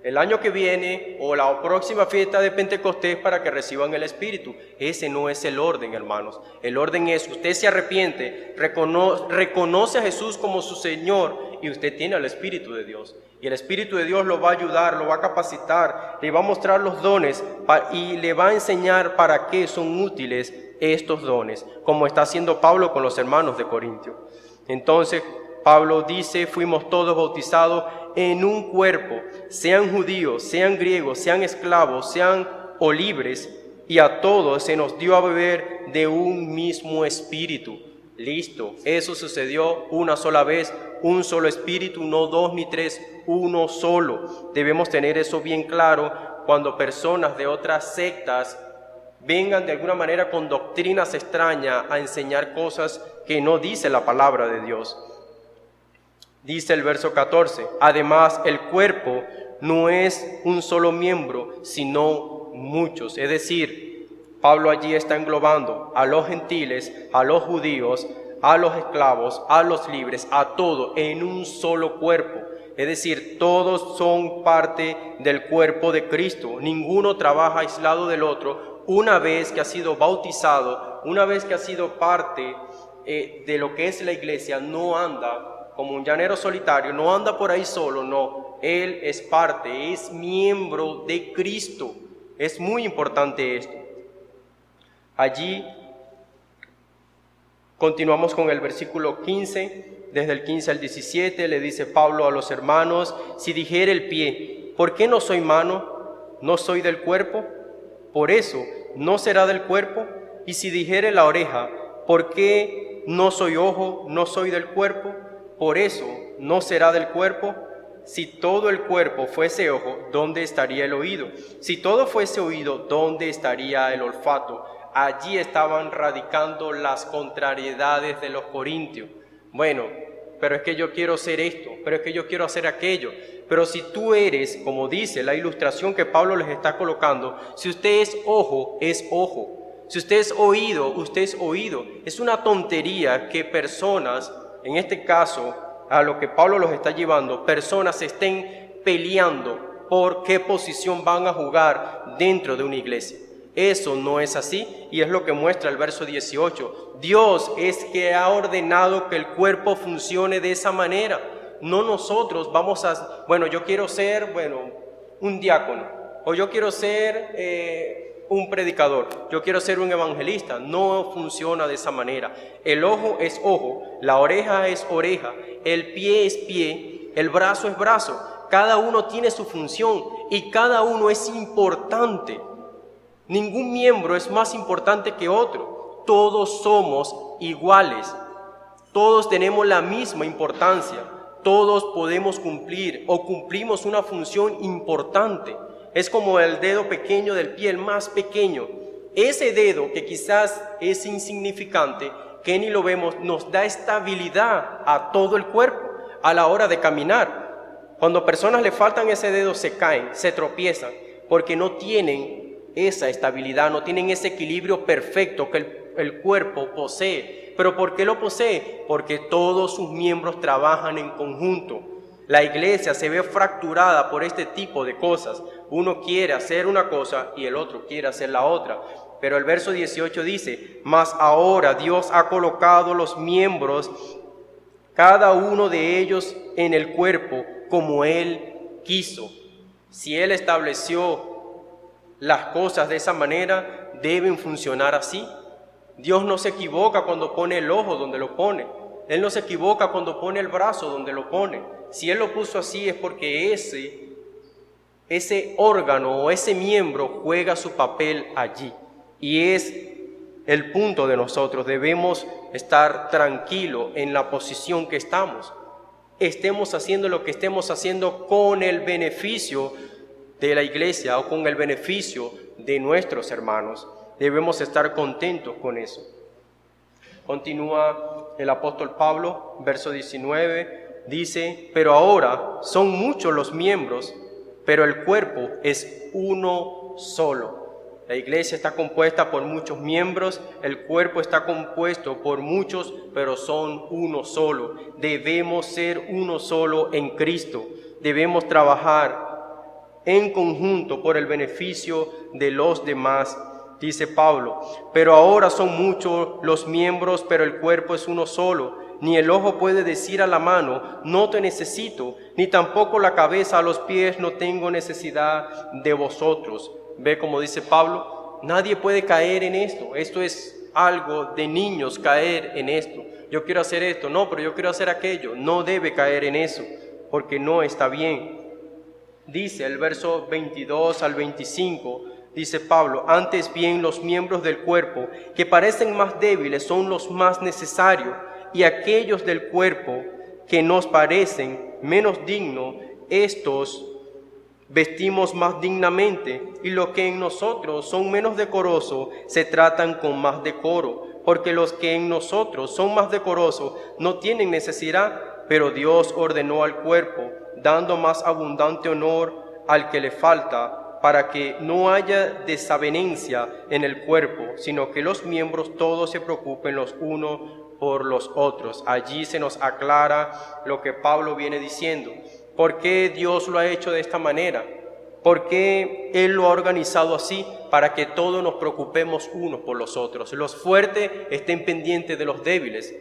el año que viene o la próxima fiesta de Pentecostés para que reciban el Espíritu. Ese no es el orden, hermanos. El orden es, usted se arrepiente, reconoce a Jesús como su Señor y usted tiene el Espíritu de Dios. Y el Espíritu de Dios lo va a ayudar, lo va a capacitar, le va a mostrar los dones y le va a enseñar para qué son útiles estos dones, como está haciendo Pablo con los hermanos de Corintio. Entonces, Pablo dice, fuimos todos bautizados en un cuerpo, sean judíos, sean griegos, sean esclavos, sean o libres, y a todos se nos dio a beber de un mismo espíritu. Listo, eso sucedió una sola vez, un solo espíritu, no 2 ni 3, uno solo. Debemos tener eso bien claro cuando personas de otras sectas vengan de alguna manera con doctrinas extrañas a enseñar cosas que no dice la palabra de Dios. Dice el verso 14, además el cuerpo no es un solo miembro, sino muchos. Es decir, Pablo allí está englobando a los gentiles, a los judíos, a los esclavos, a los libres, a todos en un solo cuerpo. Es decir, todos son parte del cuerpo de Cristo. Ninguno trabaja aislado del otro. Una vez que ha sido bautizado, una vez que ha sido parte de lo que es la iglesia, no anda como un llanero solitario, no anda por ahí solo, no. Él es parte, es miembro de Cristo. Es muy importante esto. Allí continuamos con el versículo 15, desde el 15 al 17, le dice Pablo a los hermanos: si dijere el pie, ¿por qué no soy mano? ¿No soy del cuerpo? Por eso no será del cuerpo. Y si dijere la oreja, ¿por qué no soy ojo? ¿No soy del cuerpo? Por eso no será del cuerpo. Si todo el cuerpo fuese ojo, ¿dónde estaría el oído? Si todo fuese oído, ¿dónde estaría el olfato? Allí estaban radicando las contrariedades de los corintios. Bueno, pero es que yo quiero ser esto, pero es que yo quiero hacer aquello. Pero si tú eres, como dice la ilustración que Pablo les está colocando, si usted es ojo, es ojo. Si usted es oído, usted es oído. Es una tontería que personas, en este caso, a lo que Pablo los está llevando, personas estén peleando por qué posición van a jugar dentro de una iglesia. Eso no es así, y es lo que muestra el verso 18. Dios es que ha ordenado que el cuerpo funcione de esa manera. No nosotros vamos a, yo quiero ser, un diácono, o yo quiero ser un predicador, yo quiero ser un evangelista. No funciona de esa manera. El ojo es ojo, la oreja es oreja, el pie es pie, el brazo es brazo. Cada uno tiene su función y cada uno es importante. Ningún miembro es más importante que otro. Todos somos iguales. Todos tenemos la misma importancia. Todos podemos cumplir o cumplimos una función importante. Es como el dedo pequeño del pie, el más pequeño. Ese dedo que quizás es insignificante, que ni lo vemos, nos da estabilidad a todo el cuerpo a la hora de caminar. Cuando personas le faltan ese dedo, se caen, se tropiezan, porque no tienen esa estabilidad, no tienen ese equilibrio perfecto que el cuerpo posee. ¿Pero por qué lo posee? Porque todos sus miembros trabajan en conjunto. La iglesia se ve fracturada por este tipo de cosas. Uno quiere hacer una cosa y el otro quiere hacer la otra. Pero el verso 18 dice: mas ahora Dios ha colocado los miembros, cada uno de ellos en el cuerpo, como Él quiso. Si Él estableció las cosas de esa manera, deben funcionar así. Dios no se equivoca cuando pone el ojo donde lo pone. Él no se equivoca cuando pone el brazo donde lo pone. Si Él lo puso así es porque ese órgano o ese miembro juega su papel allí. Y es el punto de nosotros. Debemos estar tranquilos en la posición que estamos. Estemos haciendo lo que estemos haciendo con el beneficio de la iglesia o con el beneficio de nuestros hermanos. Debemos estar contentos con eso. Continúa el apóstol Pablo, verso 19, dice: pero ahora son muchos los miembros, pero el cuerpo es uno solo. La iglesia está compuesta por muchos miembros, el cuerpo está compuesto por muchos, pero son uno solo. Debemos ser uno solo en Cristo. Debemos trabajar en conjunto por el beneficio de los demás. Dice Pablo: pero ahora son muchos los miembros, pero el cuerpo es uno solo. Ni el ojo puede decir a la mano: no te necesito, ni tampoco la cabeza a los pies: no tengo necesidad de vosotros. Ve como dice Pablo, nadie puede caer en esto. Esto es algo de niños, caer en esto. Yo quiero hacer esto, no, pero yo quiero hacer aquello. No debe caer en eso, porque no está bien. Dice el verso 22 al 25, dice Pablo: antes bien los miembros del cuerpo que parecen más débiles son los más necesarios, y aquellos del cuerpo que nos parecen menos dignos, estos vestimos más dignamente, y los que en nosotros son menos decorosos se tratan con más decoro, porque los que en nosotros son más decorosos no tienen necesidad, pero Dios ordenó al cuerpo, dando más abundante honor al que le falta, para que no haya desavenencia en el cuerpo, sino que los miembros todos se preocupen los unos por los otros. Allí se nos aclara lo que Pablo viene diciendo. ¿Por qué Dios lo ha hecho de esta manera? ¿Por qué Él lo ha organizado así? Para que todos nos preocupemos unos por los otros. Los fuertes estén pendientes de los débiles.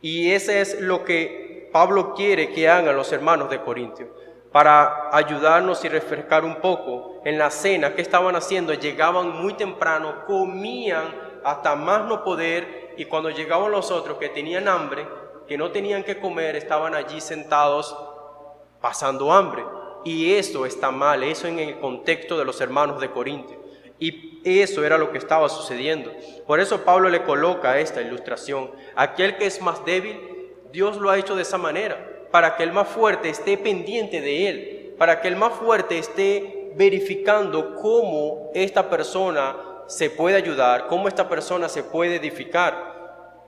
Y ese es lo que Pablo quiere que hagan los hermanos de Corintios. Para ayudarnos y refrescar un poco en la cena, ¿qué estaban haciendo? Llegaban muy temprano, comían hasta más no poder, y cuando llegaban los otros que tenían hambre, que no tenían que comer, estaban allí sentados pasando hambre. Y eso está mal, eso en el contexto de los hermanos de Corintios. Y eso era lo que estaba sucediendo. Por eso Pablo le coloca esta ilustración. Aquel que es más débil, Dios lo ha hecho de esa manera, para que el más fuerte esté pendiente de él, para que el más fuerte esté verificando cómo esta persona se puede ayudar, cómo esta persona se puede edificar.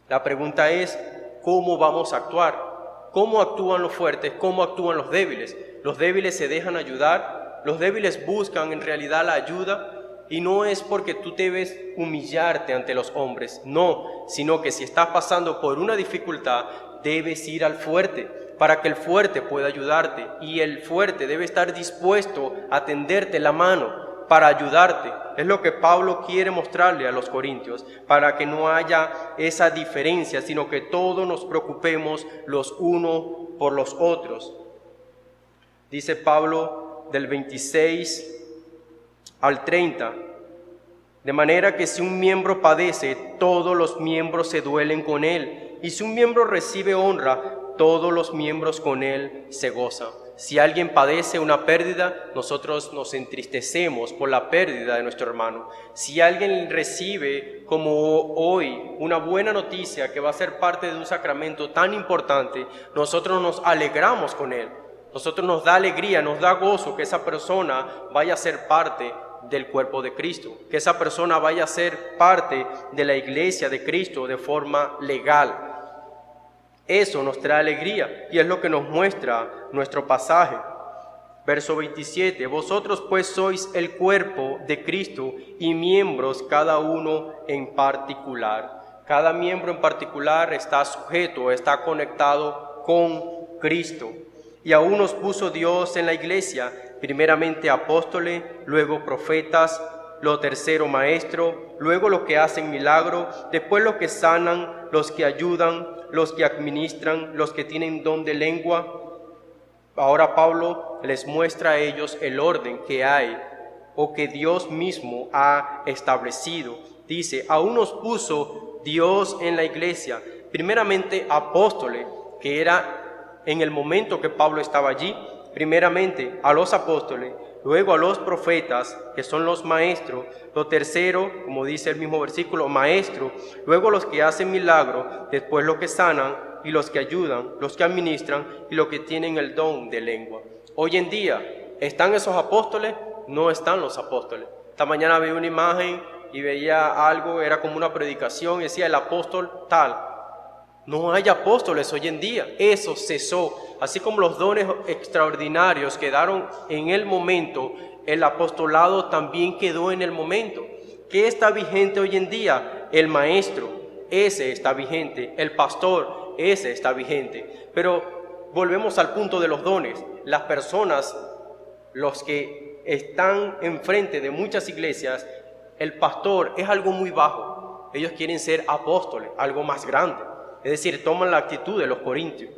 La pregunta es, ¿cómo vamos a actuar? ¿Cómo actúan los fuertes? ¿Cómo actúan los débiles? Los débiles se dejan ayudar, los débiles buscan en realidad la ayuda, y no es porque tú debes humillarte ante los hombres, no, sino que si estás pasando por una dificultad, debes ir al fuerte, para que el fuerte pueda ayudarte, y el fuerte debe estar dispuesto a tenderte la mano para ayudarte. Es lo que Pablo quiere mostrarle a los corintios, para que no haya esa diferencia, sino que todos nos preocupemos los unos por los otros. Dice Pablo del 26 al 30, de manera que si un miembro padece, todos los miembros se duelen con él, y si un miembro recibe honra, todos los miembros con él se gozan. Si alguien padece una pérdida, nosotros nos entristecemos por la pérdida de nuestro hermano. Si alguien recibe, como hoy, una buena noticia que va a ser parte de un sacramento tan importante, nosotros nos alegramos con él. Nosotros nos da alegría, nos da gozo que esa persona vaya a ser parte del cuerpo de Cristo, que esa persona vaya a ser parte de la iglesia de Cristo de forma legal. Eso nos trae alegría y es lo que nos muestra nuestro pasaje. Verso 27, vosotros pues sois el cuerpo de Cristo y miembros cada uno en particular. Cada miembro en particular está sujeto, está conectado con Cristo. Y aún nos puso Dios en la iglesia, primeramente apóstoles, luego profetas, lo tercero maestros, luego los que hacen milagros, después los que sanan, los que ayudan, los que administran, los que tienen don de lengua. Ahora Pablo les muestra a ellos el orden que hay o que Dios mismo ha establecido. Dice, aún nos puso Dios en la iglesia, primeramente apóstoles, que era en el momento que Pablo estaba allí, primeramente a los apóstoles, luego a los profetas, que son los maestros, lo tercero, como dice el mismo versículo, maestros, luego los que hacen milagros, después los que sanan y los que ayudan, los que administran y los que tienen el don de lengua. Hoy en día, ¿están esos apóstoles? No están los apóstoles. Esta mañana vi una imagen y veía algo, era como una predicación, y decía el apóstol tal. No hay apóstoles hoy en día, eso cesó. Así como los dones extraordinarios quedaron en el momento, el apostolado también quedó en el momento. ¿Qué está vigente hoy en día? El maestro, ese está vigente. El pastor, ese está vigente. Pero volvemos al punto de los dones. Las personas, los que están enfrente de muchas iglesias, el pastor es algo muy bajo. Ellos quieren ser apóstoles, algo más grande. Es decir, toman la actitud de los corintios.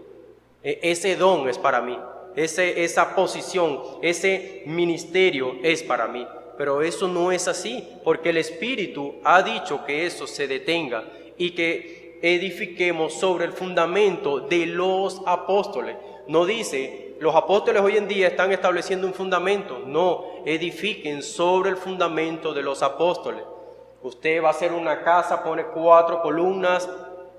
Ese don es para mí, esa posición, ese ministerio es para mí. Pero eso no es así, porque el Espíritu ha dicho que eso se detenga y que edifiquemos sobre el fundamento de los apóstoles. No dice, los apóstoles hoy en día están estableciendo un fundamento. No, edifiquen sobre el fundamento de los apóstoles. Usted va a hacer una casa, pone 4 columnas,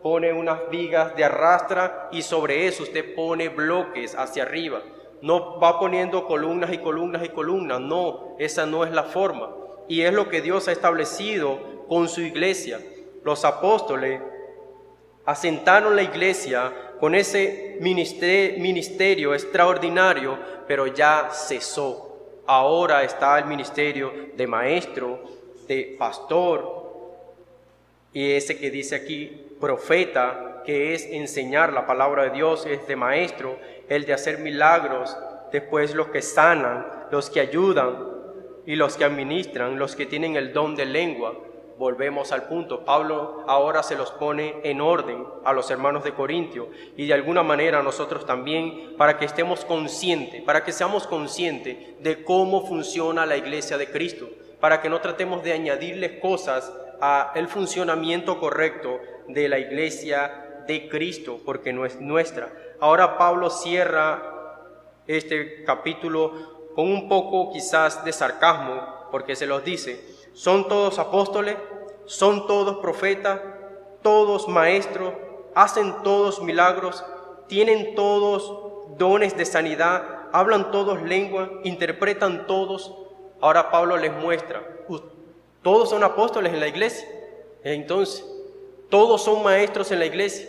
pone unas vigas de arrastra y sobre eso usted pone bloques hacia arriba. No va poniendo columnas y columnas y columnas, no, esa no es la forma. Y es lo que Dios ha establecido con su iglesia. Los apóstoles asentaron la iglesia con ese ministerio extraordinario, pero ya cesó. Ahora está el ministerio de maestro, de pastor, y ese que dice aquí, profeta, que es enseñar la palabra de Dios, es de maestro, el de hacer milagros, después los que sanan, los que ayudan y los que administran, los que tienen el don de lengua. Volvemos al punto, Pablo ahora se los pone en orden a los hermanos de Corintio y de alguna manera a nosotros también, para que estemos conscientes, para que seamos conscientes de cómo funciona la iglesia de Cristo, para que no tratemos de añadirles cosas a el funcionamiento correcto de la iglesia de Cristo, porque no es nuestra. Ahora Pablo cierra este capítulo con un poco quizás de sarcasmo, porque se los dice: ¿son todos apóstoles? ¿Son todos profetas? ¿Todos maestros? ¿Hacen todos milagros? ¿Tienen todos dones de sanidad? ¿Hablan todos lengua? ¿Interpretan todos? Ahora Pablo les muestra: todos son apóstoles en la iglesia. Entonces, todos son maestros en la iglesia.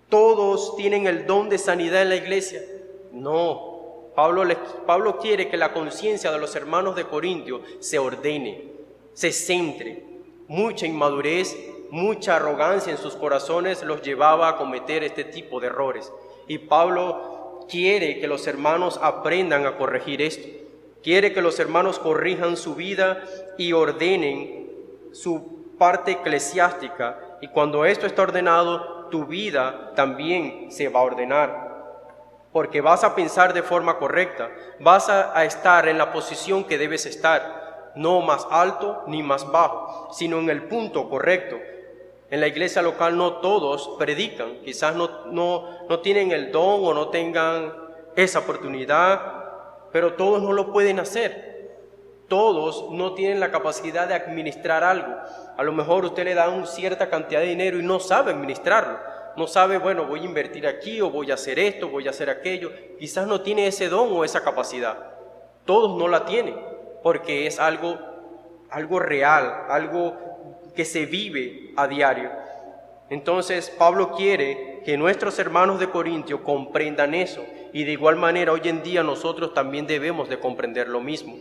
Todos tienen el don de sanidad en la iglesia. No, Pablo quiere que la conciencia de los hermanos de Corintio se ordene, se centre. Mucha inmadurez, mucha arrogancia en sus corazones los llevaba a cometer este tipo de errores. Y Pablo quiere que los hermanos aprendan a corregir esto. Quiere que los hermanos corrijan su vida y ordenen su parte eclesiástica. Y cuando esto está ordenado, tu vida también se va a ordenar. Porque vas a pensar de forma correcta, vas a estar en la posición que debes estar, no más alto ni más bajo, sino en el punto correcto. En la iglesia local no todos predican, quizás no tienen el don o no tengan esa oportunidad, pero todos no lo pueden hacer. Todos no tienen la capacidad de administrar algo. A lo mejor usted le da una cierta cantidad de dinero y no sabe administrarlo. No sabe, bueno, voy a invertir aquí o voy a hacer esto, voy a hacer aquello. Quizás no tiene ese don o esa capacidad. Todos no la tienen, porque es algo real, algo que se vive a diario. Entonces, Pablo quiere que nuestros hermanos de Corintio comprendan eso, y de igual manera hoy en día nosotros también debemos de comprender lo mismo.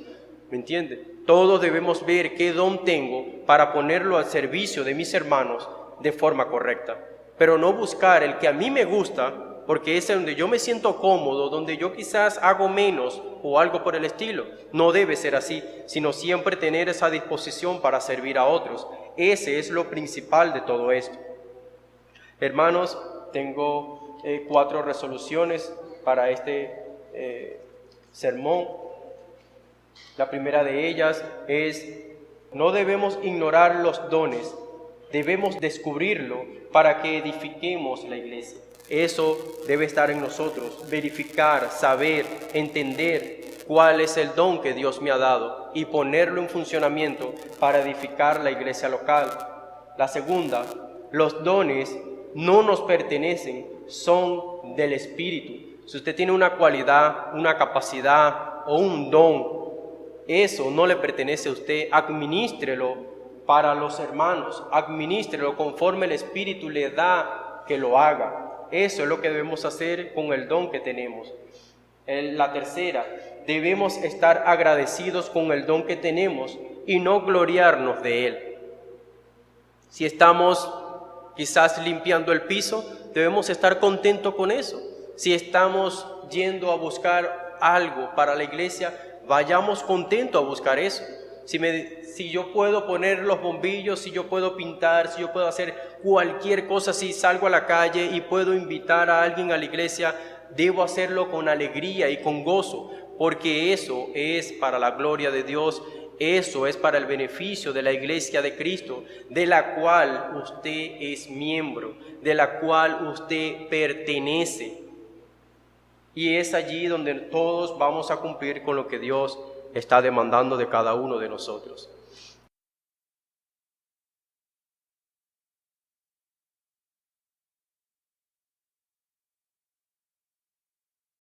¿Me entiende? Todos debemos ver qué don tengo para ponerlo al servicio de mis hermanos de forma correcta, pero no buscar el que a mí me gusta, porque es donde yo me siento cómodo, donde yo quizás hago menos o algo por el estilo. No debe ser así, sino siempre tener esa disposición para servir a otros. Ese es lo principal de todo esto. Hermanos, tengo 4 resoluciones para este sermón. La primera de ellas es: no debemos ignorar los dones, debemos descubrirlo para que edifiquemos la iglesia. Eso debe estar en nosotros, verificar, saber, entender cuál es el don que Dios me ha dado y ponerlo en funcionamiento para edificar la iglesia local. La segunda: los dones no nos pertenecen, son del Espíritu. Si usted tiene una cualidad, una capacidad o un don, eso no le pertenece a usted. Administrelo para los hermanos, administrelo conforme el Espíritu le da que lo haga. Eso es lo que debemos hacer con el don que tenemos. La tercera: debemos estar agradecidos con el don que tenemos y no gloriarnos de él. Si estamos quizás limpiando el piso, debemos estar contentos con eso. Si estamos yendo a buscar algo para la iglesia, vayamos contentos a buscar eso. Si yo puedo poner los bombillos, si yo puedo pintar, si yo puedo hacer cualquier cosa, si salgo a la calle y puedo invitar a alguien a la iglesia, debo hacerlo con alegría y con gozo, porque eso es para la gloria de Dios, eso es para el beneficio de la iglesia de Cristo, de la cual usted es miembro, de la cual usted pertenece. Y es allí donde todos vamos a cumplir con lo que Dios está demandando de cada uno de nosotros.